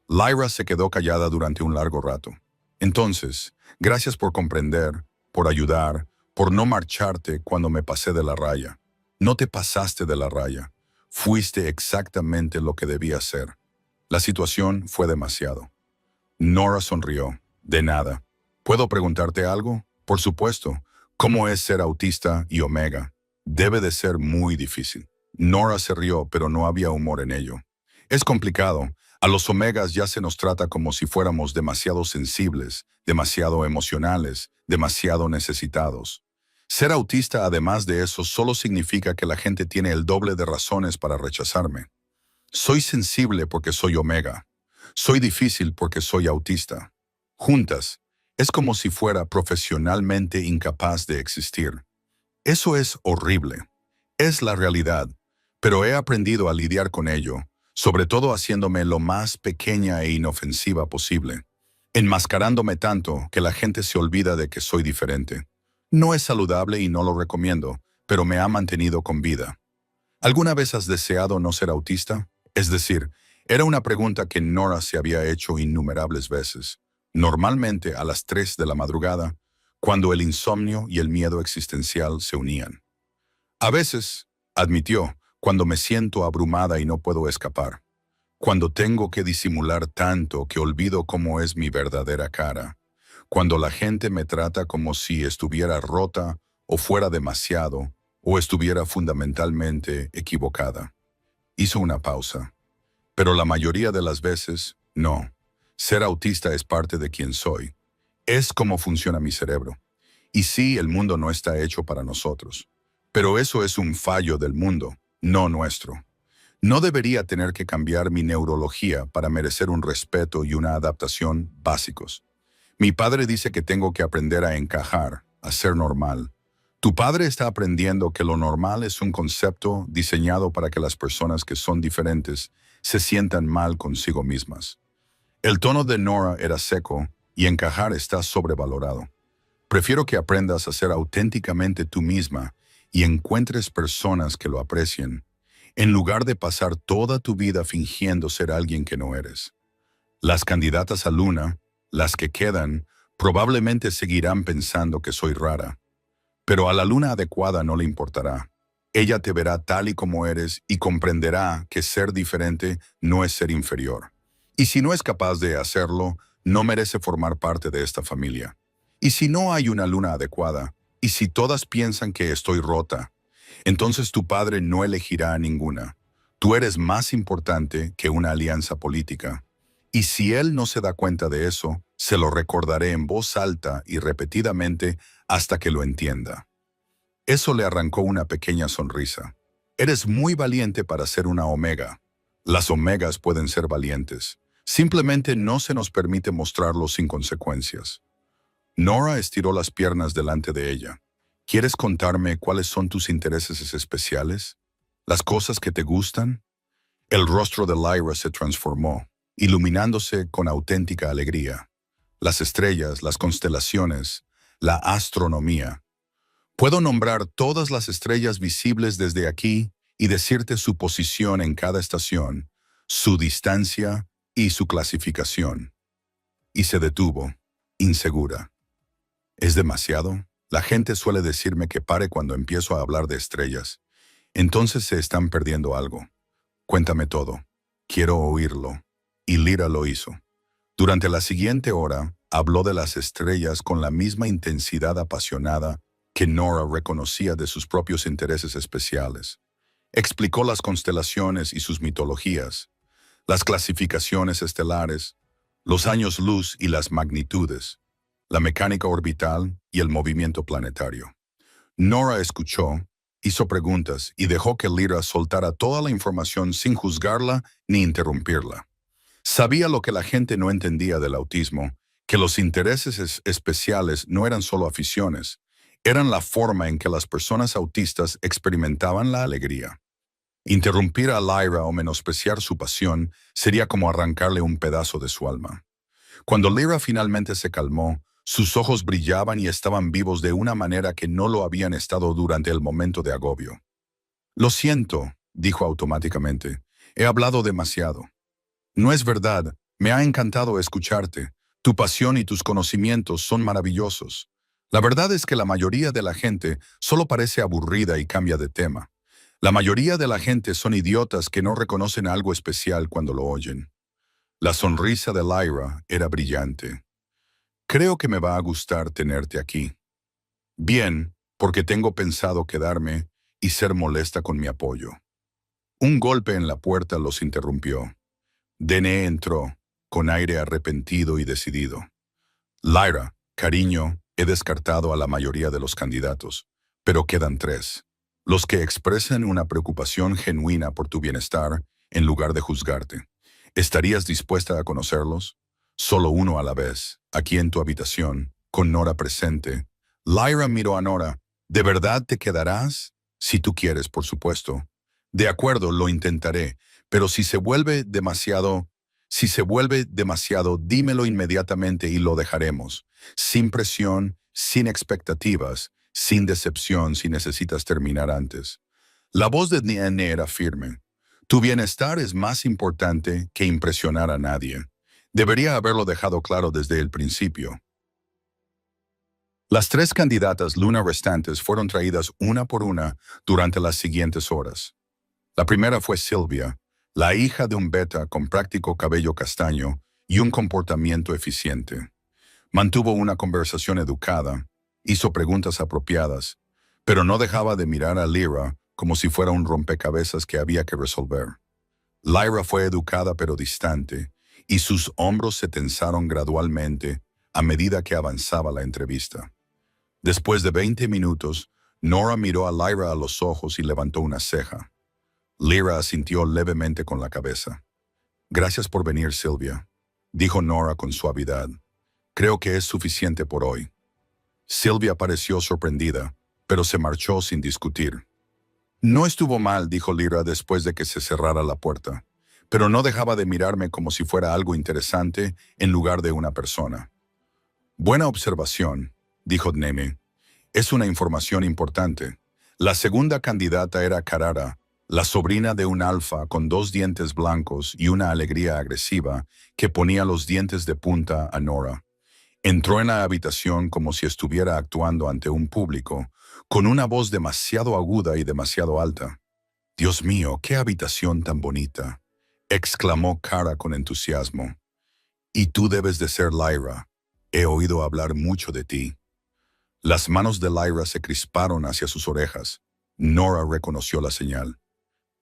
Lyra se quedó callada durante un largo rato. Entonces, gracias por comprender, por ayudar, por no marcharte cuando me pasé de la raya. No te pasaste de la raya. Fuiste exactamente lo que debía ser. La situación fue demasiado. Nora sonrió. De nada. ¿Puedo preguntarte algo? Por supuesto. ¿Cómo es ser autista y Omega? Debe de ser muy difícil. Nora se rió, pero no había humor en ello. Es complicado. A los Omegas ya se nos trata como si fuéramos demasiado sensibles, demasiado emocionales, demasiado necesitados. Ser autista, además de eso, solo significa que la gente tiene el doble de razones para rechazarme. Soy sensible porque soy Omega. Soy difícil porque soy autista. Juntas, es como si fuera profesionalmente incapaz de existir. Eso es horrible. Es la realidad. Pero he aprendido a lidiar con ello, sobre todo haciéndome lo más pequeña e inofensiva posible, enmascarándome tanto que la gente se olvida de que soy diferente. No es saludable y no lo recomiendo, pero me ha mantenido con vida. ¿Alguna vez has deseado no ser autista? Es decir, era una pregunta que Nora se había hecho innumerables veces, normalmente a las 3 de la madrugada, cuando el insomnio y el miedo existencial se unían. A veces, admitió, cuando me siento abrumada y no puedo escapar, cuando tengo que disimular tanto que olvido cómo es mi verdadera cara, cuando la gente me trata como si estuviera rota o fuera demasiado o estuviera fundamentalmente equivocada. Hizo una pausa. Pero la mayoría de las veces, no. Ser autista es parte de quien soy. Es cómo funciona mi cerebro. Y sí, el mundo no está hecho para nosotros. Pero eso es un fallo del mundo, no nuestro. No debería tener que cambiar mi neurología para merecer un respeto y una adaptación básicos. Mi padre dice que tengo que aprender a encajar, a ser normal. Tu padre está aprendiendo que lo normal es un concepto diseñado para que las personas que son diferentes se sientan mal consigo mismas. El tono de Nora era seco y encajar está sobrevalorado. Prefiero que aprendas a ser auténticamente tú misma y encuentres personas que lo aprecien, en lugar de pasar toda tu vida fingiendo ser alguien que no eres. Las candidatas a Luna, las que quedan, probablemente seguirán pensando que soy rara. Pero a la luna adecuada no le importará. Ella te verá tal y como eres y comprenderá que ser diferente no es ser inferior. Y si no es capaz de hacerlo, no merece formar parte de esta familia. Y si no hay una luna adecuada, y si todas piensan que estoy rota, entonces tu padre no elegirá a ninguna. Tú eres más importante que una alianza política. Y si él no se da cuenta de eso, se lo recordaré en voz alta y repetidamente hasta que lo entienda. Eso le arrancó una pequeña sonrisa. Eres muy valiente para ser una omega. Las omegas pueden ser valientes. Simplemente no se nos permite mostrarlo sin consecuencias. Nora estiró las piernas delante de ella. ¿Quieres contarme cuáles son tus intereses especiales? ¿Las cosas que te gustan? El rostro de Lyra se transformó, iluminándose con auténtica alegría. Las estrellas, las constelaciones, la astronomía. Puedo nombrar todas las estrellas visibles desde aquí y decirte su posición en cada estación, su distancia y su clasificación. Y se detuvo, insegura. ¿Es demasiado? La gente suele decirme que pare cuando empiezo a hablar de estrellas. Entonces se están perdiendo algo. Cuéntame todo. Quiero oírlo. Y Lyra lo hizo. Durante la siguiente hora, habló de las estrellas con la misma intensidad apasionada que Nora reconocía de sus propios intereses especiales. Explicó las constelaciones y sus mitologías, las clasificaciones estelares, los años luz y las magnitudes, la mecánica orbital y el movimiento planetario. Nora escuchó, hizo preguntas y dejó que Lyra soltara toda la información sin juzgarla ni interrumpirla. Sabía lo que la gente no entendía del autismo, que los intereses especiales no eran solo aficiones, eran la forma en que las personas autistas experimentaban la alegría. Interrumpir a Lyra o menospreciar su pasión sería como arrancarle un pedazo de su alma. Cuando Lyra finalmente se calmó, sus ojos brillaban y estaban vivos de una manera que no lo habían estado durante el momento de agobio. Lo siento, dijo automáticamente. He hablado demasiado. No es verdad. Me ha encantado escucharte. Tu pasión y tus conocimientos son maravillosos. La verdad es que la mayoría de la gente solo parece aburrida y cambia de tema. La mayoría de la gente son idiotas que no reconocen algo especial cuando lo oyen. La sonrisa de Lyra era brillante. Creo que me va a gustar tenerte aquí. Bien, porque tengo pensado quedarme y ser molesta con mi apoyo. Un golpe en la puerta los interrumpió. Dene entró, con aire arrepentido y decidido. Lyra, cariño, he descartado a la mayoría de los candidatos, pero quedan 3. Los que expresen una preocupación genuina por tu bienestar en lugar de juzgarte. ¿Estarías dispuesta a conocerlos? Solo uno a la vez, aquí en tu habitación, con Nora presente. Lyra miró a Nora. ¿De verdad te quedarás? Si tú quieres, por supuesto. De acuerdo, lo intentaré, pero si se vuelve demasiado, dímelo inmediatamente y lo dejaremos. Sin presión, sin expectativas, sin decepción si necesitas terminar antes. La voz de Nene era firme. Tu bienestar es más importante que impresionar a nadie. Debería haberlo dejado claro desde el principio. Las tres candidatas Luna restantes fueron traídas una por una durante las siguientes horas. La primera fue Sylvia, la hija de un beta con práctico cabello castaño y un comportamiento eficiente. Mantuvo una conversación educada, hizo preguntas apropiadas, pero no dejaba de mirar a Lyra como si fuera un rompecabezas que había que resolver. Lyra fue educada pero distante, y sus hombros se tensaron gradualmente a medida que avanzaba la entrevista. Después de 20 minutos, Nora miró a Lyra a los ojos y levantó una ceja. Lyra asintió levemente con la cabeza. «Gracias por venir, Sylvia», dijo Nora con suavidad. «Creo que es suficiente por hoy». Sylvia pareció sorprendida, pero se marchó sin discutir. «No estuvo mal», dijo Lyra después de que se cerrara la puerta, pero no dejaba de mirarme como si fuera algo interesante en lugar de una persona. «Buena observación», dijo Neme. «Es una información importante». La segunda candidata era Carara, la sobrina de un alfa con 2 dientes blancos y una alegría agresiva que ponía los dientes de punta a Nora. Entró en la habitación como si estuviera actuando ante un público, con una voz demasiado aguda y demasiado alta. «Dios mío, qué habitación tan bonita», exclamó Cara con entusiasmo. «Y tú debes de ser Lyra. He oído hablar mucho de ti». Las manos de Lyra se crisparon hacia sus orejas. Nora reconoció la señal.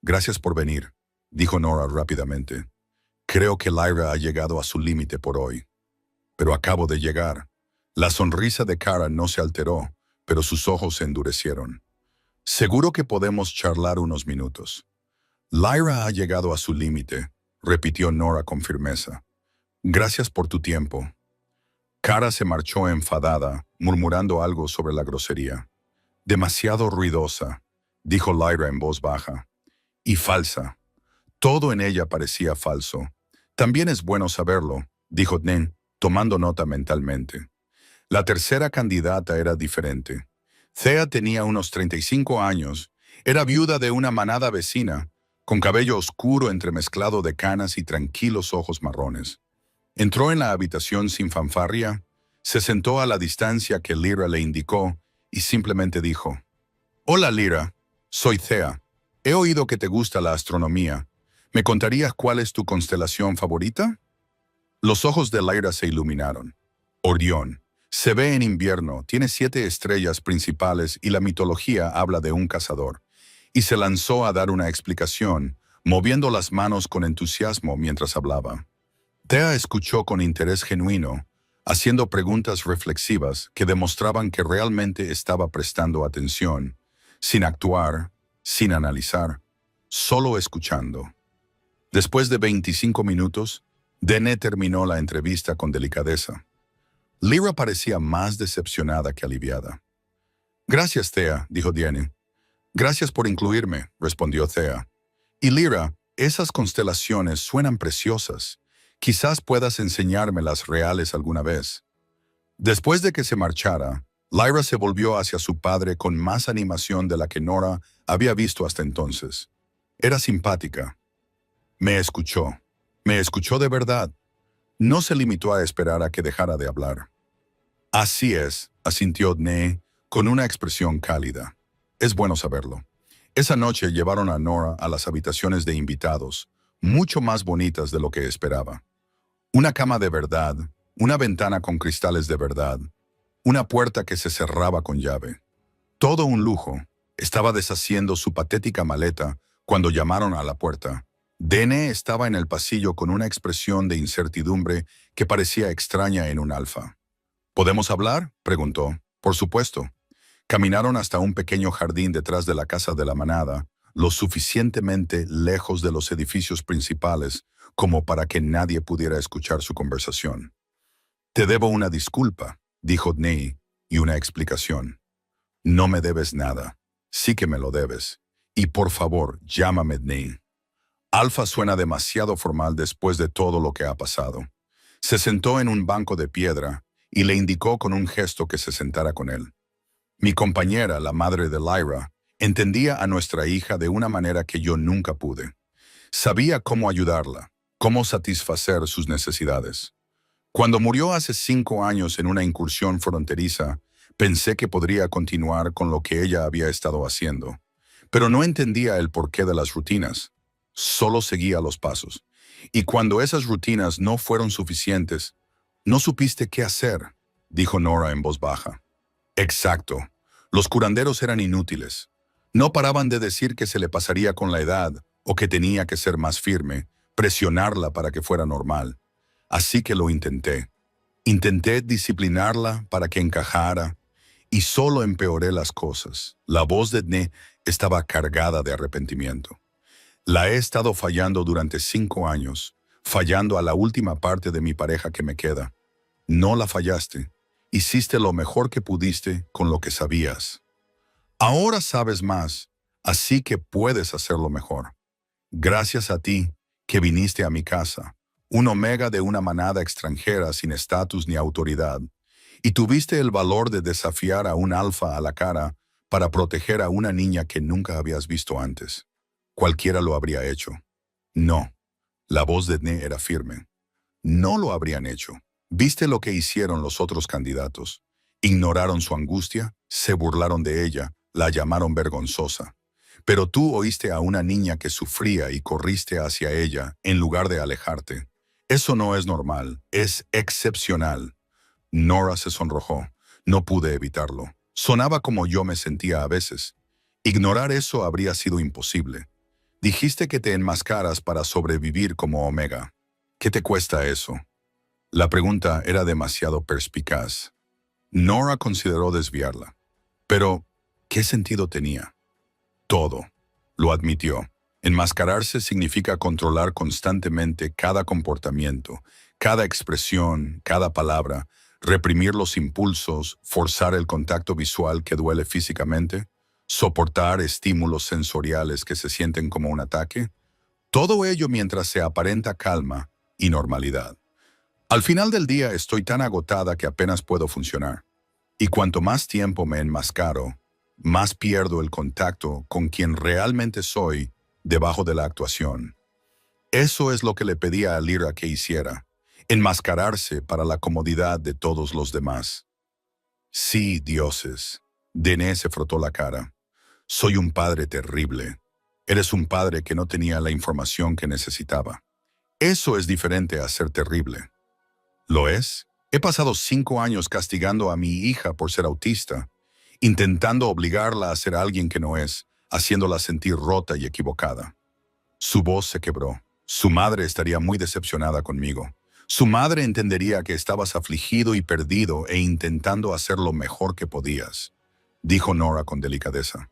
«Gracias por venir», dijo Nora rápidamente. «Creo que Lyra ha llegado a su límite por hoy. Pero acabo de llegar». La sonrisa de Cara no se alteró, pero sus ojos se endurecieron. «Seguro que podemos charlar unos minutos». «Lyra ha llegado a su límite», repitió Nora con firmeza. «Gracias por tu tiempo». Cara se marchó enfadada, murmurando algo sobre la grosería. «Demasiado ruidosa», dijo Lyra en voz baja. «Y falsa». Todo en ella parecía falso. «También es bueno saberlo», dijo Nen, tomando nota mentalmente. La tercera candidata era diferente. Thea tenía unos 35 años, era viuda de una manada vecina, con cabello oscuro entremezclado de canas y tranquilos ojos marrones. Entró en la habitación sin fanfarria, se sentó a la distancia que Lyra le indicó y simplemente dijo: «Hola Lyra, soy Thea. He oído que te gusta la astronomía. ¿Me contarías cuál es tu constelación favorita?» Los ojos de Lyra se iluminaron. «Orión. Se ve en invierno, tiene 7 estrellas principales y la mitología habla de un cazador». Y se lanzó a dar una explicación, moviendo las manos con entusiasmo mientras hablaba. Thea escuchó con interés genuino, haciendo preguntas reflexivas que demostraban que realmente estaba prestando atención, sin actuar, sin analizar, solo escuchando. Después de 25 minutos, Dene terminó la entrevista con delicadeza. Lyra parecía más decepcionada que aliviada. «Gracias, Thea», dijo Dene. «Gracias por incluirme», respondió Thea. «Y Lyra, esas constelaciones suenan preciosas. Quizás puedas enseñarme las reales alguna vez». Después de que se marchara, Lyra se volvió hacia su padre con más animación de la que Nora había visto hasta entonces. Era simpática. Me escuchó de verdad. No se limitó a esperar a que dejara de hablar. «Así es», asintió Dne con una expresión cálida. «Es bueno saberlo». Esa noche llevaron a Nora a las habitaciones de invitados, mucho más bonitas de lo que esperaba. Una cama de verdad, una ventana con cristales de verdad, una puerta que se cerraba con llave. Todo un lujo. Estaba deshaciendo su patética maleta cuando llamaron a la puerta. Dene estaba en el pasillo con una expresión de incertidumbre que parecía extraña en un alfa. «¿Podemos hablar?», preguntó. «Por supuesto». Caminaron hasta un pequeño jardín detrás de la casa de la manada, lo suficientemente lejos de los edificios principales como para que nadie pudiera escuchar su conversación. «Te debo una disculpa», dijo Dnei, «y una explicación». «No me debes nada. Sí que me lo debes. Y por favor, llámame Dne. Alfa suena demasiado formal después de todo lo que ha pasado. Se sentó en un banco de piedra y le indicó con un gesto que se sentara con él. Mi compañera, la madre de Lyra, entendía a nuestra hija de una manera que yo nunca pude. Sabía cómo ayudarla, cómo satisfacer sus necesidades. Cuando murió hace 5 años en una incursión fronteriza, pensé que podría continuar con lo que ella había estado haciendo. Pero no entendía el porqué de las rutinas. Solo seguía los pasos. Y cuando esas rutinas no fueron suficientes, no supiste qué hacer, dijo Nora en voz baja. Exacto. Los curanderos eran inútiles. No paraban de decir que se le pasaría con la edad o que tenía que ser más firme, presionarla para que fuera normal. Así que lo intenté. Intenté disciplinarla para que encajara y solo empeoré las cosas. La voz de Dne estaba cargada de arrepentimiento. La he estado fallando durante 5 años, fallando a la última parte de mi pareja que me queda. No la fallaste. Hiciste lo mejor que pudiste con lo que sabías. Ahora sabes más, así que puedes hacerlo mejor. Gracias a ti, que viniste a mi casa, un omega de una manada extranjera sin estatus ni autoridad, y tuviste el valor de desafiar a un alfa a la cara para proteger a una niña que nunca habías visto antes. Cualquiera lo habría hecho. No. La voz de Dne era firme. No lo habrían hecho. ¿Viste lo que hicieron los otros candidatos? Ignoraron su angustia, se burlaron de ella, la llamaron vergonzosa. Pero tú oíste a una niña que sufría y corriste hacia ella en lugar de alejarte. Eso no es normal, es excepcional. Nora se sonrojó. No pude evitarlo. Sonaba como yo me sentía a veces. Ignorar eso habría sido imposible. Dijiste que te enmascaras para sobrevivir como Omega. ¿Qué te cuesta eso? La pregunta era demasiado perspicaz. Nora consideró desviarla. Pero, ¿qué sentido tenía? Todo. Lo admitió. Enmascararse significa controlar constantemente cada comportamiento, cada expresión, cada palabra, reprimir los impulsos, forzar el contacto visual que duele físicamente, soportar estímulos sensoriales que se sienten como un ataque. Todo ello mientras se aparenta calma y normalidad. Al final del día estoy tan agotada que apenas puedo funcionar. Y cuanto más tiempo me enmascaro, más pierdo el contacto con quien realmente soy debajo de la actuación. Eso es lo que le pedía a Lyra que hiciera, enmascararse para la comodidad de todos los demás. Sí, dioses. Dne se frotó la cara. Soy un padre terrible. Eres un padre que no tenía la información que necesitaba. Eso es diferente a ser terrible. ¿Lo es? He pasado 5 años castigando a mi hija por ser autista, intentando obligarla a ser alguien que no es, haciéndola sentir rota y equivocada. Su voz se quebró. Su madre estaría muy decepcionada conmigo. Su madre entendería que estabas afligido y perdido e intentando hacer lo mejor que podías, dijo Nora con delicadeza.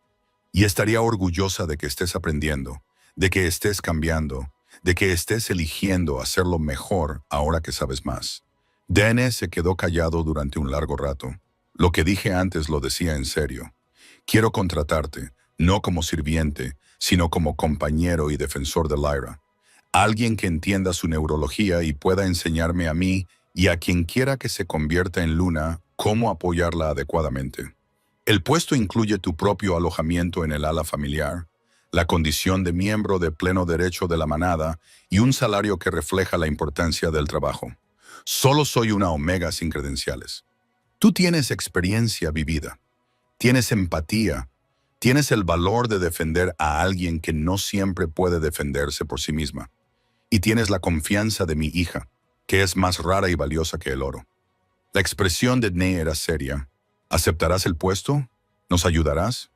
Y estaría orgullosa de que estés aprendiendo, de que estés cambiando, de que estés eligiendo hacerlo mejor ahora que sabes más. Dne se quedó callado durante un largo rato. Lo que dije antes lo decía en serio. Quiero contratarte, no como sirviente, sino como compañero y defensor de Lyra. Alguien que entienda su neurología y pueda enseñarme a mí y a quien quiera que se convierta en Luna cómo apoyarla adecuadamente. El puesto incluye tu propio alojamiento en el ala familiar, la condición de miembro de pleno derecho de la manada y un salario que refleja la importancia del trabajo. Solo soy una omega sin credenciales. Tú tienes experiencia vivida, tienes empatía, tienes el valor de defender a alguien que no siempre puede defenderse por sí misma. Y tienes la confianza de mi hija, que es más rara y valiosa que el oro. La expresión de Dne era seria. ¿Aceptarás el puesto? ¿Nos ayudarás?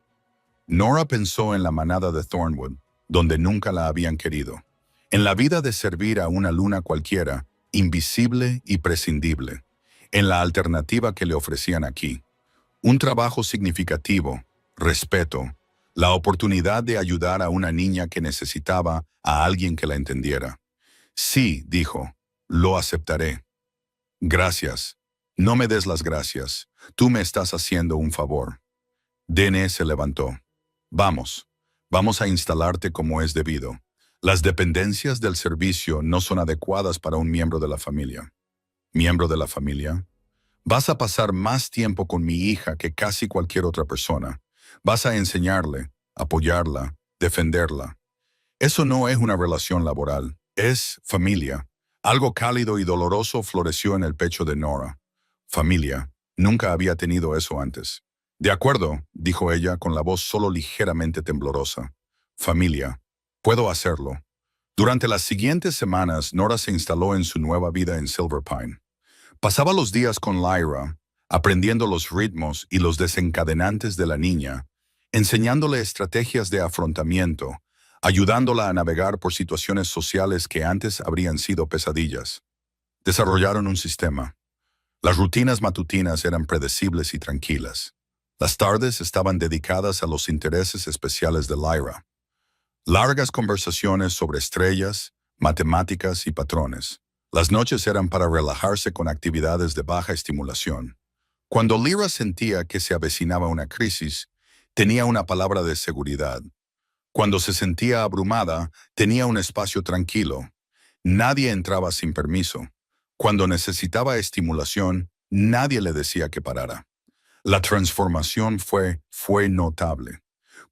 Nora pensó en la manada de Thornwood, donde nunca la habían querido. En la vida de servir a una Luna cualquiera, invisible y prescindible. En la alternativa que le ofrecían aquí. Un trabajo significativo, respeto, la oportunidad de ayudar a una niña que necesitaba a alguien que la entendiera. Sí, dijo, lo aceptaré. Gracias. No me des las gracias. Tú me estás haciendo un favor. Dne se levantó. Vamos. Vamos a instalarte como es debido. Las dependencias del servicio no son adecuadas para un miembro de la familia. ¿Miembro de la familia? Vas a pasar más tiempo con mi hija que casi cualquier otra persona. Vas a enseñarle, apoyarla, defenderla. Eso no es una relación laboral, es familia. Algo cálido y doloroso floreció en el pecho de Nora. Familia. Nunca había tenido eso antes. De acuerdo, dijo ella con la voz solo ligeramente temblorosa. Familia. Puedo hacerlo. Durante las siguientes semanas, Nora se instaló en su nueva vida en Silver Pine. Pasaba los días con Lyra, aprendiendo los ritmos y los desencadenantes de la niña, enseñándole estrategias de afrontamiento, ayudándola a navegar por situaciones sociales que antes habrían sido pesadillas. Desarrollaron un sistema. Las rutinas matutinas eran predecibles y tranquilas. Las tardes estaban dedicadas a los intereses especiales de Lyra. Largas conversaciones sobre estrellas, matemáticas y patrones. Las noches eran para relajarse con actividades de baja estimulación. Cuando Lyra sentía que se avecinaba una crisis, tenía una palabra de seguridad. Cuando se sentía abrumada, tenía un espacio tranquilo. Nadie entraba sin permiso. Cuando necesitaba estimulación, nadie le decía que parara. La transformación fue notable.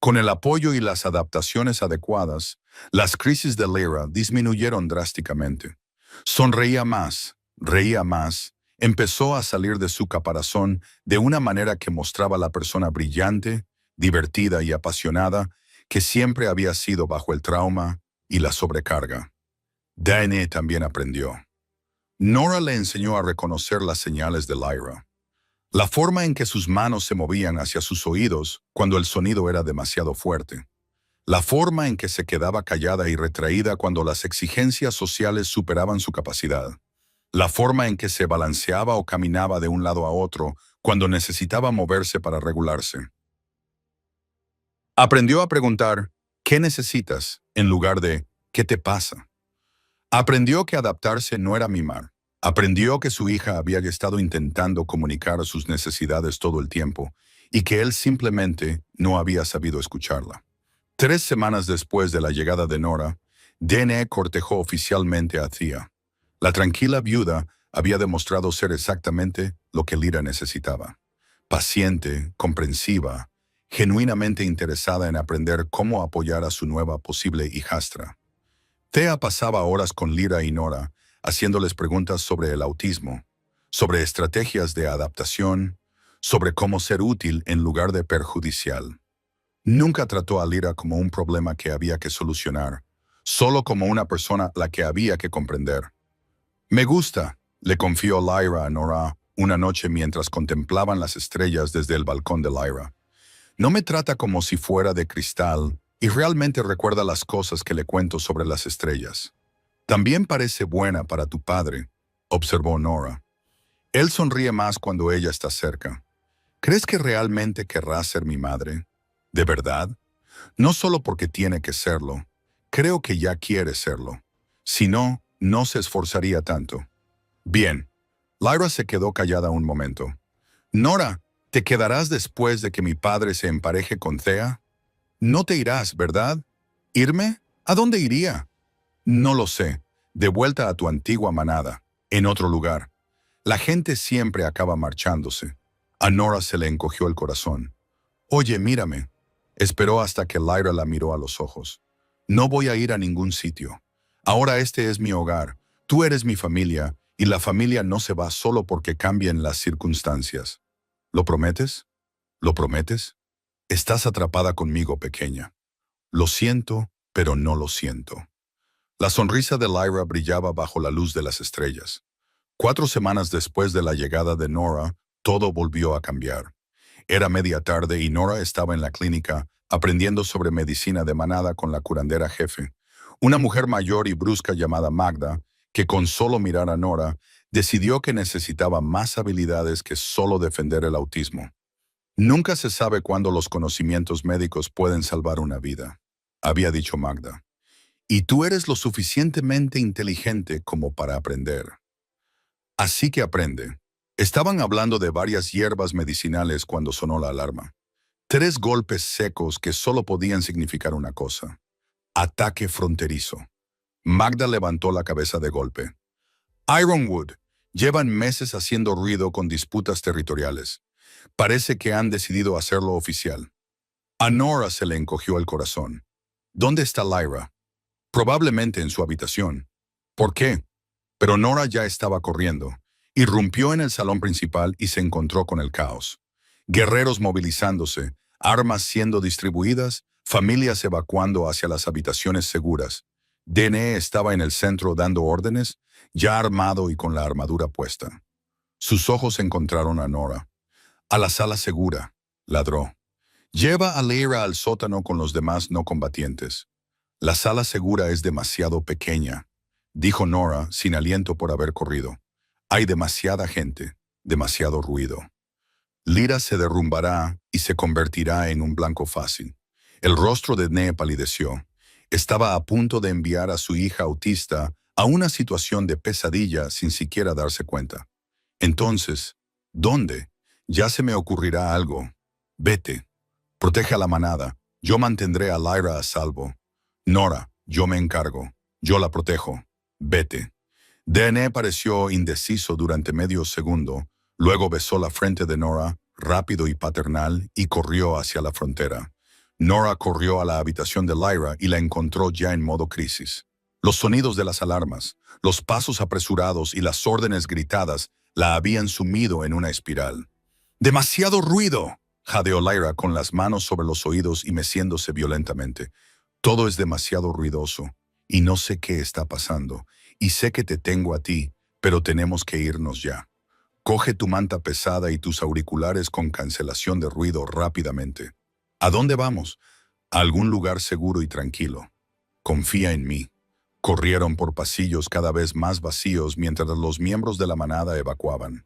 Con el apoyo y las adaptaciones adecuadas, las crisis de Lyra disminuyeron drásticamente. Sonreía más, reía más, empezó a salir de su caparazón de una manera que mostraba la persona brillante, divertida y apasionada que siempre había sido bajo el trauma y la sobrecarga. Dane también aprendió. Nora le enseñó a reconocer las señales de Lyra. La forma en que sus manos se movían hacia sus oídos cuando el sonido era demasiado fuerte. La forma en que se quedaba callada y retraída cuando las exigencias sociales superaban su capacidad. La forma en que se balanceaba o caminaba de un lado a otro cuando necesitaba moverse para regularse. Aprendió a preguntar, ¿qué necesitas?, en lugar de, ¿qué te pasa? Aprendió que adaptarse no era mimar. Aprendió que su hija había estado intentando comunicar sus necesidades todo el tiempo y que él simplemente no había sabido escucharla. 3 semanas después de la llegada de Nora, Dane cortejó oficialmente a Thea. La tranquila viuda había demostrado ser exactamente lo que Lyra necesitaba. Paciente, comprensiva, genuinamente interesada en aprender cómo apoyar a su nueva posible hijastra. Thea pasaba horas con Lyra y Nora, haciéndoles preguntas sobre el autismo, sobre estrategias de adaptación, sobre cómo ser útil en lugar de perjudicial. Nunca trató a Lyra como un problema que había que solucionar, solo como una persona a la que había que comprender. Me gusta, le confió Lyra a Nora una noche mientras contemplaban las estrellas desde el balcón de Lyra. No me trata como si fuera de cristal y realmente recuerda las cosas que le cuento sobre las estrellas. También parece buena para tu padre, observó Nora. Él sonríe más cuando ella está cerca. ¿Crees que realmente querrá ser mi madre? ¿De verdad? No solo porque tiene que serlo. Creo que ya quiere serlo. Si no, no se esforzaría tanto. Bien. Lyra se quedó callada un momento. Nora, ¿te quedarás después de que mi padre se empareje con Thea? No te irás, ¿verdad? ¿Irme? ¿A dónde iría? No lo sé. De vuelta a tu antigua manada, en otro lugar. La gente siempre acaba marchándose. A Nora se le encogió el corazón. Oye, mírame. Esperó hasta que Lyra la miró a los ojos. No voy a ir a ningún sitio. Ahora este es mi hogar. Tú eres mi familia, y la familia no se va solo porque cambien las circunstancias. ¿Lo prometes? ¿Lo prometes? Estás atrapada conmigo, pequeña. Lo siento, pero no lo siento. La sonrisa de Lyra brillaba bajo la luz de las estrellas. 4 semanas después de la llegada de Nora, todo volvió a cambiar. Era media tarde y Nora estaba en la clínica aprendiendo sobre medicina de manada con la curandera jefe, una mujer mayor y brusca llamada Magda, que con solo mirar a Nora, decidió que necesitaba más habilidades que solo defender el autismo. Nunca se sabe cuándo los conocimientos médicos pueden salvar una vida, había dicho Magda. Y tú eres lo suficientemente inteligente como para aprender. Así que aprende. Estaban hablando de varias hierbas medicinales cuando sonó la alarma. 3 golpes secos que solo podían significar una cosa: ataque fronterizo. Magda levantó la cabeza de golpe. Ironwood, llevan meses haciendo ruido con disputas territoriales. Parece que han decidido hacerlo oficial. A Nora se le encogió el corazón. ¿Dónde está Lyra? Probablemente en su habitación. ¿Por qué? Pero Nora ya estaba corriendo. Irrumpió en el salón principal y se encontró con el caos. Guerreros movilizándose, armas siendo distribuidas, familias evacuando hacia las habitaciones seguras. Dene estaba en el centro dando órdenes, ya armado y con la armadura puesta. Sus ojos encontraron a Nora. A la sala segura, ladró. Lleva a Lyra al sótano con los demás no combatientes. La sala segura es demasiado pequeña, dijo Nora sin aliento por haber corrido. Hay demasiada gente, demasiado ruido. Lyra se derrumbará y se convertirá en un blanco fácil. El rostro de Dene palideció. Estaba a punto de enviar a su hija autista a una situación de pesadilla sin siquiera darse cuenta. Entonces, ¿dónde? Ya se me ocurrirá algo. Vete. Protege a la manada. Yo mantendré a Lyra a salvo. Nora, yo me encargo. Yo la protejo. Vete. Dene pareció indeciso durante medio segundo, luego besó la frente de Nora, rápido y paternal, y corrió hacia la frontera. Nora corrió a la habitación de Lyra y la encontró ya en modo crisis. Los sonidos de las alarmas, los pasos apresurados y las órdenes gritadas la habían sumido en una espiral. ¡Demasiado ruido!, jadeó Lyra con las manos sobre los oídos y meciéndose violentamente. Todo es demasiado ruidoso, y no sé qué está pasando, y sé que te tengo a ti, pero tenemos que irnos ya. Coge tu manta pesada y tus auriculares con cancelación de ruido rápidamente. ¿A dónde vamos? A algún lugar seguro y tranquilo. Confía en mí. Corrieron por pasillos cada vez más vacíos mientras los miembros de la manada evacuaban.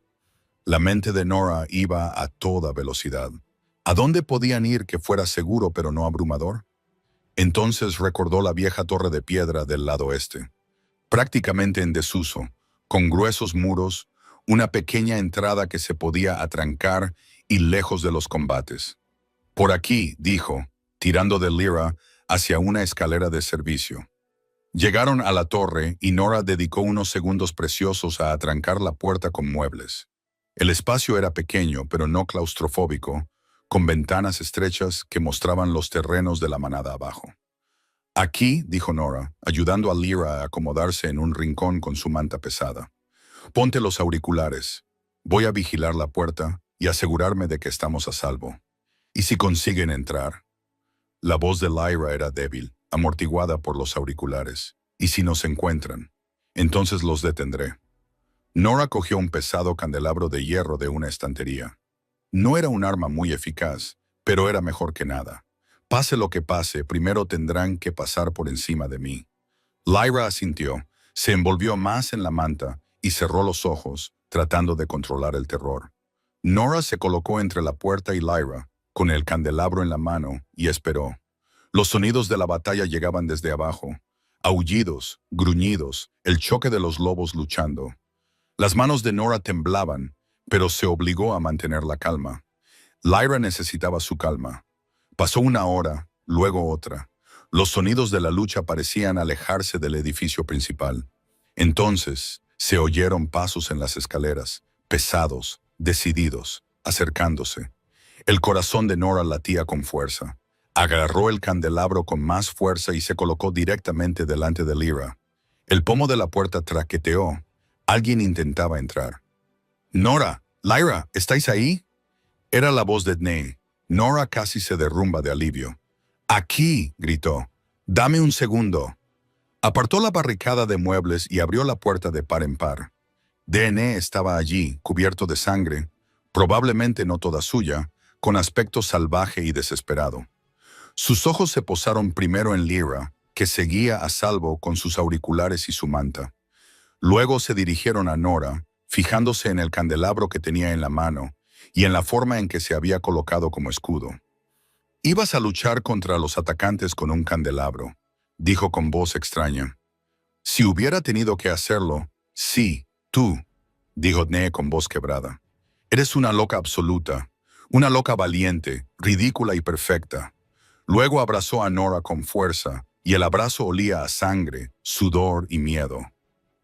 La mente de Nora iba a toda velocidad. ¿A dónde podían ir que fuera seguro pero no abrumador? Entonces recordó la vieja torre de piedra del lado este, prácticamente en desuso, con gruesos muros, una pequeña entrada que se podía atrancar y lejos de los combates. Por aquí, dijo, tirando de Lyra hacia una escalera de servicio. Llegaron a la torre y Nora dedicó unos segundos preciosos a atrancar la puerta con muebles. El espacio era pequeño, pero no claustrofóbico, con ventanas estrechas que mostraban los terrenos de la manada abajo. Aquí, dijo Nora, ayudando a Lyra a acomodarse en un rincón con su manta pesada. Ponte los auriculares. Voy a vigilar la puerta y asegurarme de que estamos a salvo. ¿Y si consiguen entrar? La voz de Lyra era débil, amortiguada por los auriculares. ¿Y si nos encuentran? Entonces los detendré. Nora cogió un pesado candelabro de hierro de una estantería. No era un arma muy eficaz, pero era mejor que nada. Pase lo que pase, primero tendrán que pasar por encima de mí. Lyra asintió, se envolvió más en la manta y cerró los ojos, tratando de controlar el terror. Nora se colocó entre la puerta y Lyra, con el candelabro en la mano, y esperó. Los sonidos de la batalla llegaban desde abajo. Aullidos, gruñidos, el choque de los lobos luchando. Las manos de Nora temblaban, pero se obligó a mantener la calma. Lyra necesitaba su calma. Pasó una hora, luego otra. Los sonidos de la lucha parecían alejarse del edificio principal. Entonces, se oyeron pasos en las escaleras, pesados, decididos, acercándose. El corazón de Nora latía con fuerza. Agarró el candelabro con más fuerza y se colocó directamente delante de Lyra. El pomo de la puerta traqueteó. Alguien intentaba entrar. «Nora, Lyra, ¿estáis ahí?» Era la voz de Dene. Nora casi se derrumba de alivio. «Aquí», gritó. «Dame un segundo». Apartó la barricada de muebles y abrió la puerta de par en par. Dene estaba allí, cubierto de sangre, probablemente no toda suya, con aspecto salvaje y desesperado. Sus ojos se posaron primero en Lyra, que seguía a salvo con sus auriculares y su manta. Luego se dirigieron a Nora, fijándose en el candelabro que tenía en la mano y en la forma en que se había colocado como escudo. «Ibas a luchar contra los atacantes con un candelabro», dijo con voz extraña. «Si hubiera tenido que hacerlo, sí, tú», dijo Dene con voz quebrada. «Eres una loca absoluta, Una loca valiente, ridícula y perfecta. Luego abrazó a Nora con fuerza, y el abrazo olía a sangre, sudor y miedo.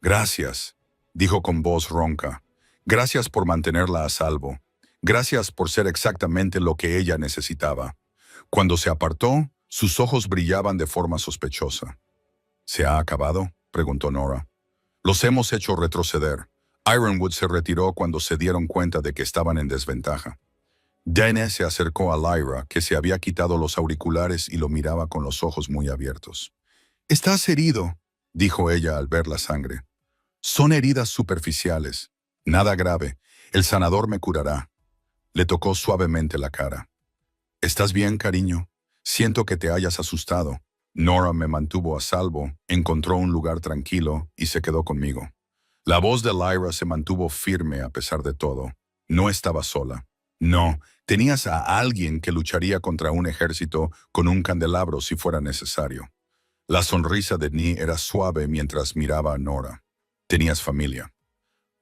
Gracias, dijo con voz ronca. Gracias por mantenerla a salvo. Gracias por ser exactamente lo que ella necesitaba. Cuando se apartó, sus ojos brillaban de forma sospechosa. ¿Se ha acabado?, preguntó Nora. Los hemos hecho retroceder. Ironwood se retiró cuando se dieron cuenta de que estaban en desventaja. Dene se acercó a Lyra, que se había quitado los auriculares y lo miraba con los ojos muy abiertos. «Estás herido», dijo ella al ver la sangre. «Son heridas superficiales. Nada grave. El sanador me curará». Le tocó suavemente la cara. «¿Estás bien, cariño? Siento que te hayas asustado». Nora me mantuvo a salvo, encontró un lugar tranquilo y se quedó conmigo. La voz de Lyra se mantuvo firme a pesar de todo. No estaba sola. No, tenías a alguien que lucharía contra un ejército con un candelabro si fuera necesario. La sonrisa de Dee era suave mientras miraba a Nora. Tenías familia.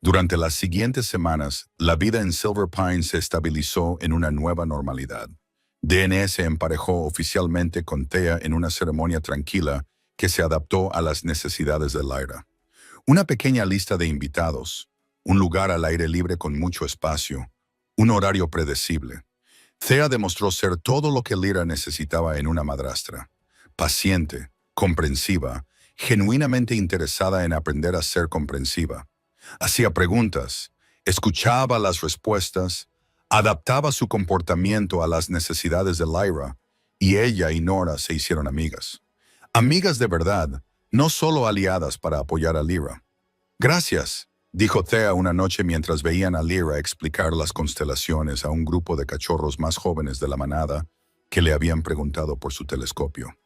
Durante las siguientes semanas, la vida en Silver Pine se estabilizó en una nueva normalidad. Dene se emparejó oficialmente con Thea en una ceremonia tranquila que se adaptó a las necesidades de Lyra. Una pequeña lista de invitados, un lugar al aire libre con mucho espacio, un horario predecible. Thea demostró ser todo lo que Lyra necesitaba en una madrastra. Paciente, comprensiva, genuinamente interesada en aprender a ser comprensiva. Hacía preguntas, escuchaba las respuestas, adaptaba su comportamiento a las necesidades de Lyra, y ella y Nora se hicieron amigas. Amigas de verdad, no solo aliadas para apoyar a Lyra. «Gracias», dijo Thea una noche mientras veían a Lyra explicar las constelaciones a un grupo de cachorros más jóvenes de la manada que le habían preguntado por su telescopio.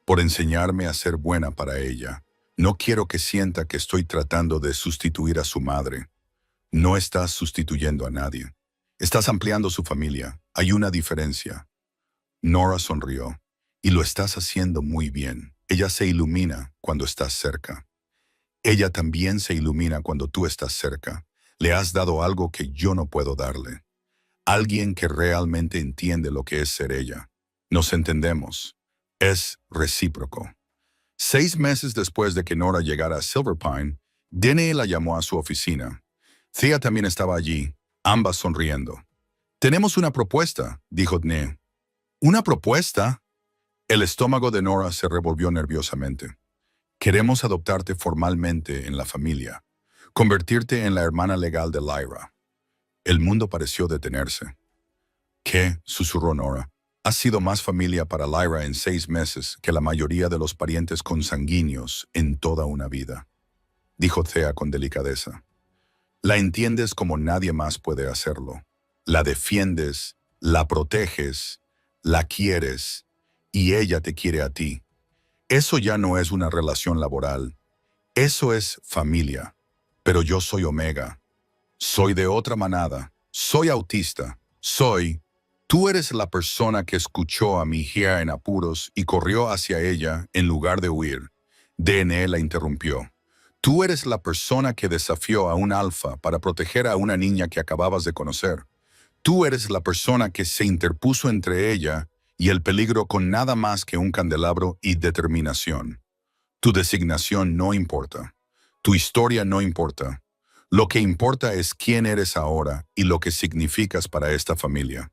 «Por enseñarme a ser buena para ella. No quiero que sienta que estoy tratando de sustituir a su madre. No estás sustituyendo a nadie. Estás ampliando su familia. Hay una diferencia». Nora sonrió. «Y lo estás haciendo muy bien. Ella se ilumina cuando estás cerca. Ella también se ilumina cuando tú estás cerca. Le has dado algo que yo no puedo darle. Alguien que realmente entiende lo que es ser ella. Nos entendemos. Es recíproco». 6 meses después de que Nora llegara a Silver Pine, Dene la llamó a su oficina. Thea también estaba allí, ambas sonriendo. «Tenemos una propuesta», dijo Dene. «¿Una propuesta?» El estómago de Nora se revolvió nerviosamente. «Queremos adoptarte formalmente en la familia, convertirte en la hermana legal de Lyra». El mundo pareció detenerse. «¿Qué?», susurró Nora. «Has sido más familia para Lyra en 6 meses que la mayoría de los parientes consanguíneos en toda una vida», dijo Thea con delicadeza. «La entiendes como nadie más puede hacerlo. La defiendes, la proteges, la quieres, y ella te quiere a ti. Eso ya no es una relación laboral. Eso es familia. Pero yo soy Omega. Soy de otra manada. Soy autista. Soy... Tú eres la persona que escuchó a mi hija en apuros y corrió hacia ella en lugar de huir». Dene la interrumpió. «Tú eres la persona que desafió a un alfa para proteger a una niña que acababas de conocer. Tú eres la persona que se interpuso entre ella y el peligro con nada más que un candelabro y determinación. Tu designación no importa. Tu historia no importa. Lo que importa es quién eres ahora y lo que significas para esta familia».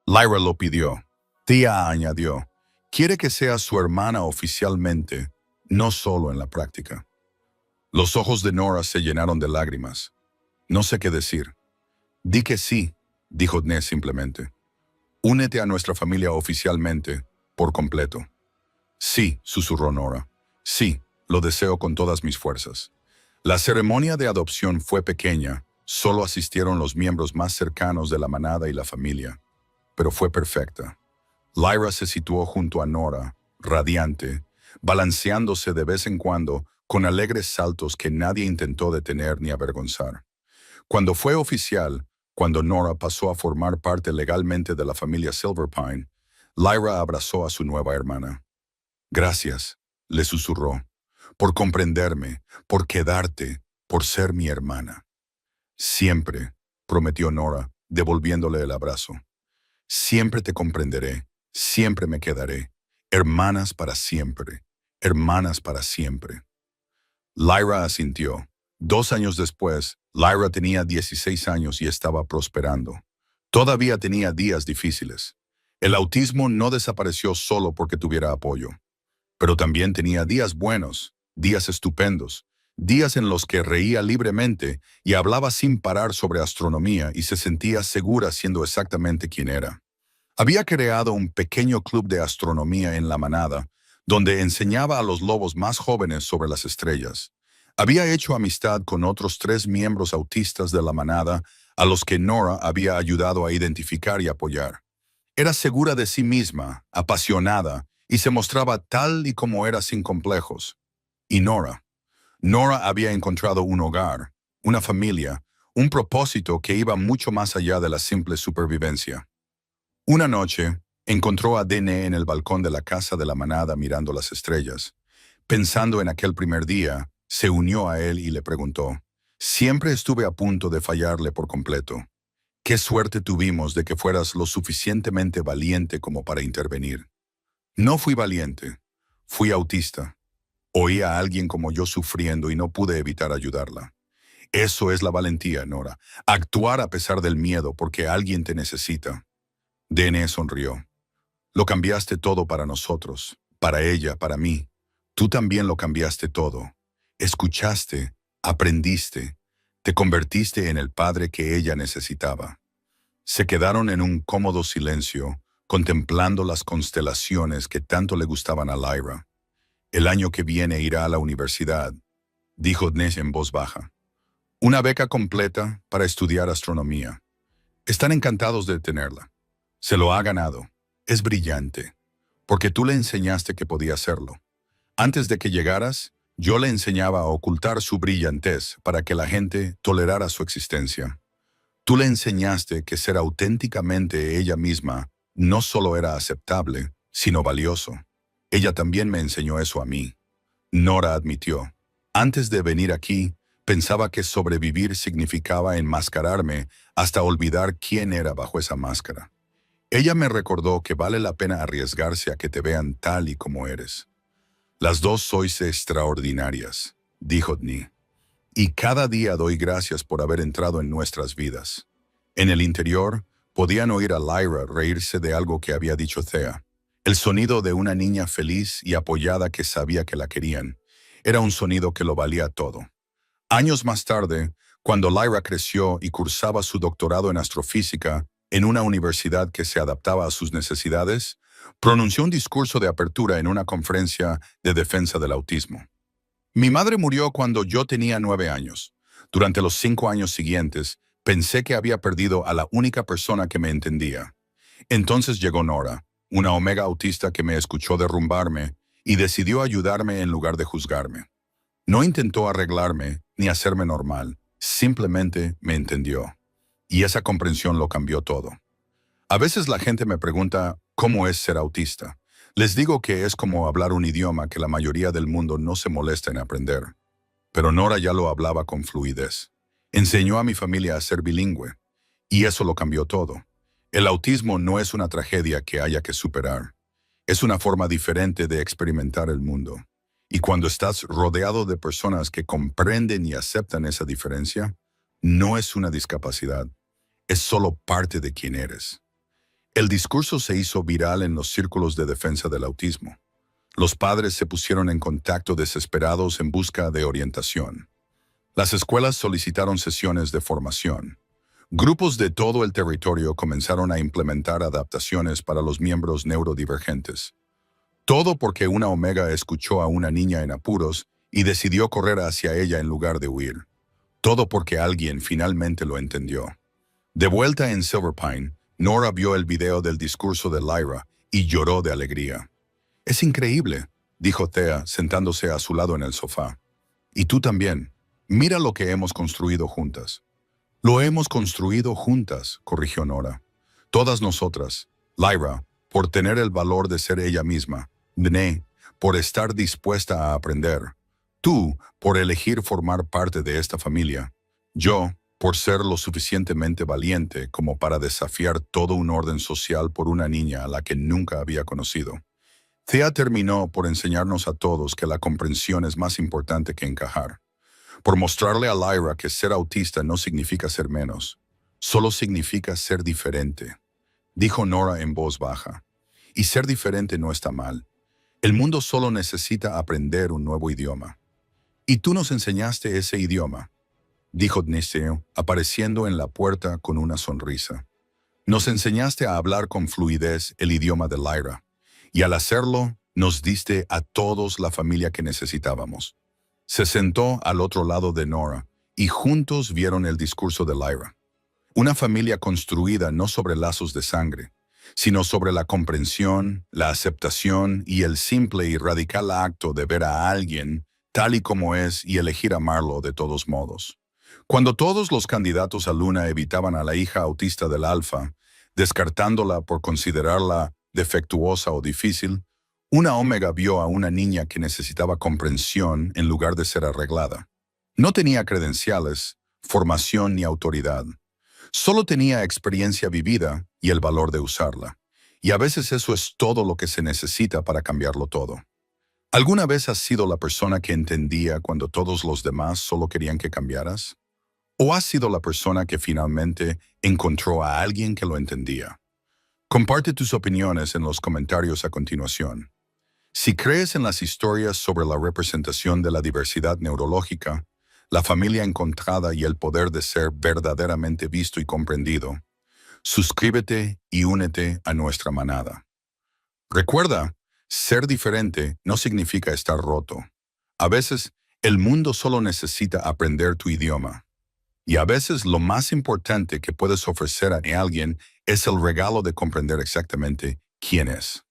Lyra lo pidió. Thea añadió. «Quiere que seas su hermana oficialmente, no solo en la práctica». Los ojos de Nora se llenaron de lágrimas. No sé qué decir. «Di que sí», dijo Dene simplemente. «Únete a nuestra familia oficialmente, por completo». «Sí», susurró Nora. «Sí, lo deseo con todas mis fuerzas». La ceremonia de adopción fue pequeña, solo asistieron los miembros más cercanos de la manada y la familia. Pero fue perfecta. Lyra se situó junto a Nora, radiante, balanceándose de vez en cuando con alegres saltos que nadie intentó detener ni avergonzar. Cuando fue oficial, cuando Nora pasó a formar parte legalmente de la familia Silver Pine, Lyra abrazó a su nueva hermana. «Gracias», le susurró, «por comprenderme, por quedarte, por ser mi hermana». «Siempre», prometió Nora, devolviéndole el abrazo. Siempre te comprenderé, siempre me quedaré. Hermanas para siempre, hermanas para siempre. Lyra asintió. 2 años después, Lyra tenía 16 años y estaba prosperando. Todavía tenía días difíciles. El autismo no desapareció solo porque tuviera apoyo, pero también tenía días buenos, días estupendos, días en los que reía libremente y hablaba sin parar sobre astronomía y se sentía segura siendo exactamente quien era. Había creado un pequeño club de astronomía en la manada, donde enseñaba a los lobos más jóvenes sobre las estrellas. Había hecho amistad con otros 3 miembros autistas de la manada, a los que Nora había ayudado a identificar y apoyar. Era segura de sí misma, apasionada, y se mostraba tal y como era sin complejos. Y Nora había encontrado un hogar, una familia, un propósito que iba mucho más allá de la simple supervivencia. Una noche, encontró a Dene en el balcón de la casa de la manada mirando las estrellas. Pensando en aquel primer día, se unió a él y le preguntó, «Siempre estuve a punto de fallarle por completo. Qué suerte tuvimos de que fueras lo suficientemente valiente como para intervenir». No fui valiente, fui autista. Oí a alguien como yo sufriendo y no pude evitar ayudarla. Eso es la valentía, Nora. Actuar a pesar del miedo porque alguien te necesita. Dene sonrió. Lo cambiaste todo para nosotros, para ella, para mí. Tú también lo cambiaste todo. Escuchaste, aprendiste, te convertiste en el padre que ella necesitaba. Se quedaron en un cómodo silencio, contemplando las constelaciones que tanto le gustaban a Lyra. «El año que viene irá a la universidad», dijo Dene en voz baja. «Una beca completa para estudiar astronomía. Están encantados de tenerla. Se lo ha ganado. Es brillante, porque tú le enseñaste que podía hacerlo. Antes de que llegaras, yo le enseñaba a ocultar su brillantez para que la gente tolerara su existencia. Tú le enseñaste que ser auténticamente ella misma no solo era aceptable, sino valioso. Ella también me enseñó eso a mí». Nora admitió. «Antes de venir aquí, pensaba que sobrevivir significaba enmascararme hasta olvidar quién era bajo esa máscara. Ella me recordó que vale la pena arriesgarse a que te vean tal y como eres. Las dos sois extraordinarias», dijo Dene. «Y cada día doy gracias por haber entrado en nuestras vidas». En el interior, podían oír a Lyra reírse de algo que había dicho Thea. El sonido de una niña feliz y apoyada que sabía que la querían. Era un sonido que lo valía todo. Años más tarde, cuando Lyra creció y cursaba su doctorado en astrofísica en una universidad que se adaptaba a sus necesidades, pronunció un discurso de apertura en una conferencia de defensa del autismo. «Mi madre murió cuando yo tenía 9 años. Durante los 5 años siguientes, pensé que había perdido a la única persona que me entendía. Entonces llegó Nora, una omega autista que me escuchó derrumbarme y decidió ayudarme en lugar de juzgarme. No intentó arreglarme ni hacerme normal, simplemente me entendió. Y esa comprensión lo cambió todo. A veces la gente me pregunta cómo es ser autista. Les digo que es como hablar un idioma que la mayoría del mundo no se molesta en aprender. Pero Nora ya lo hablaba con fluidez. Enseñó a mi familia a ser bilingüe. Y eso lo cambió todo. El autismo no es una tragedia que haya que superar. Es una forma diferente de experimentar el mundo. Y cuando estás rodeado de personas que comprenden y aceptan esa diferencia, no es una discapacidad. Es solo parte de quién eres. El discurso se hizo viral en los círculos de defensa del autismo. Los padres se pusieron en contacto desesperados en busca de orientación. Las escuelas solicitaron sesiones de formación. Grupos de todo el territorio comenzaron a implementar adaptaciones para los miembros neurodivergentes. Todo porque una omega escuchó a una niña en apuros y decidió correr hacia ella en lugar de huir. Todo porque alguien finalmente lo entendió. De vuelta en Silver Pine, Nora vio el video del discurso de Lyra y lloró de alegría. «Es increíble», dijo Thea, sentándose a su lado en el sofá. «Y tú también. Mira lo que hemos construido juntas». «Lo hemos construido juntas», corrigió Nora. «Todas nosotras. Lyra, por tener el valor de ser ella misma. Dene, por estar dispuesta a aprender. Tú, por elegir formar parte de esta familia. Yo, por ser lo suficientemente valiente como para desafiar todo un orden social por una niña a la que nunca había conocido. Thea terminó por enseñarnos a todos que la comprensión es más importante que encajar, por mostrarle a Lyra que ser autista no significa ser menos, solo significa ser diferente, dijo Nora en voz baja. Y ser diferente no está mal. El mundo solo necesita aprender un nuevo idioma. Y tú nos enseñaste ese idioma, dijo Dniseo, apareciendo en la puerta con una sonrisa. Nos enseñaste a hablar con fluidez el idioma de Lyra, y al hacerlo, nos diste a todos la familia que necesitábamos. Se sentó al otro lado de Nora, y juntos vieron el discurso de Lyra. Una familia construida no sobre lazos de sangre, sino sobre la comprensión, la aceptación y el simple y radical acto de ver a alguien tal y como es y elegir amarlo de todos modos. Cuando todos los candidatos a Luna evitaban a la hija autista del Alfa, descartándola por considerarla defectuosa o difícil, una Omega vio a una niña que necesitaba comprensión en lugar de ser arreglada. No tenía credenciales, formación ni autoridad. Solo tenía experiencia vivida y el valor de usarla. Y a veces eso es todo lo que se necesita para cambiarlo todo. ¿Alguna vez has sido la persona que entendía cuando todos los demás solo querían que cambiaras? ¿O has sido la persona que finalmente encontró a alguien que lo entendía? Comparte tus opiniones en los comentarios a continuación. Si crees en las historias sobre la representación de la diversidad neurológica, la familia encontrada y el poder de ser verdaderamente visto y comprendido, suscríbete y únete a nuestra manada. Recuerda, ser diferente no significa estar roto. A veces, el mundo solo necesita aprender tu idioma. Y a veces lo más importante que puedes ofrecer a alguien es el regalo de comprender exactamente quién es.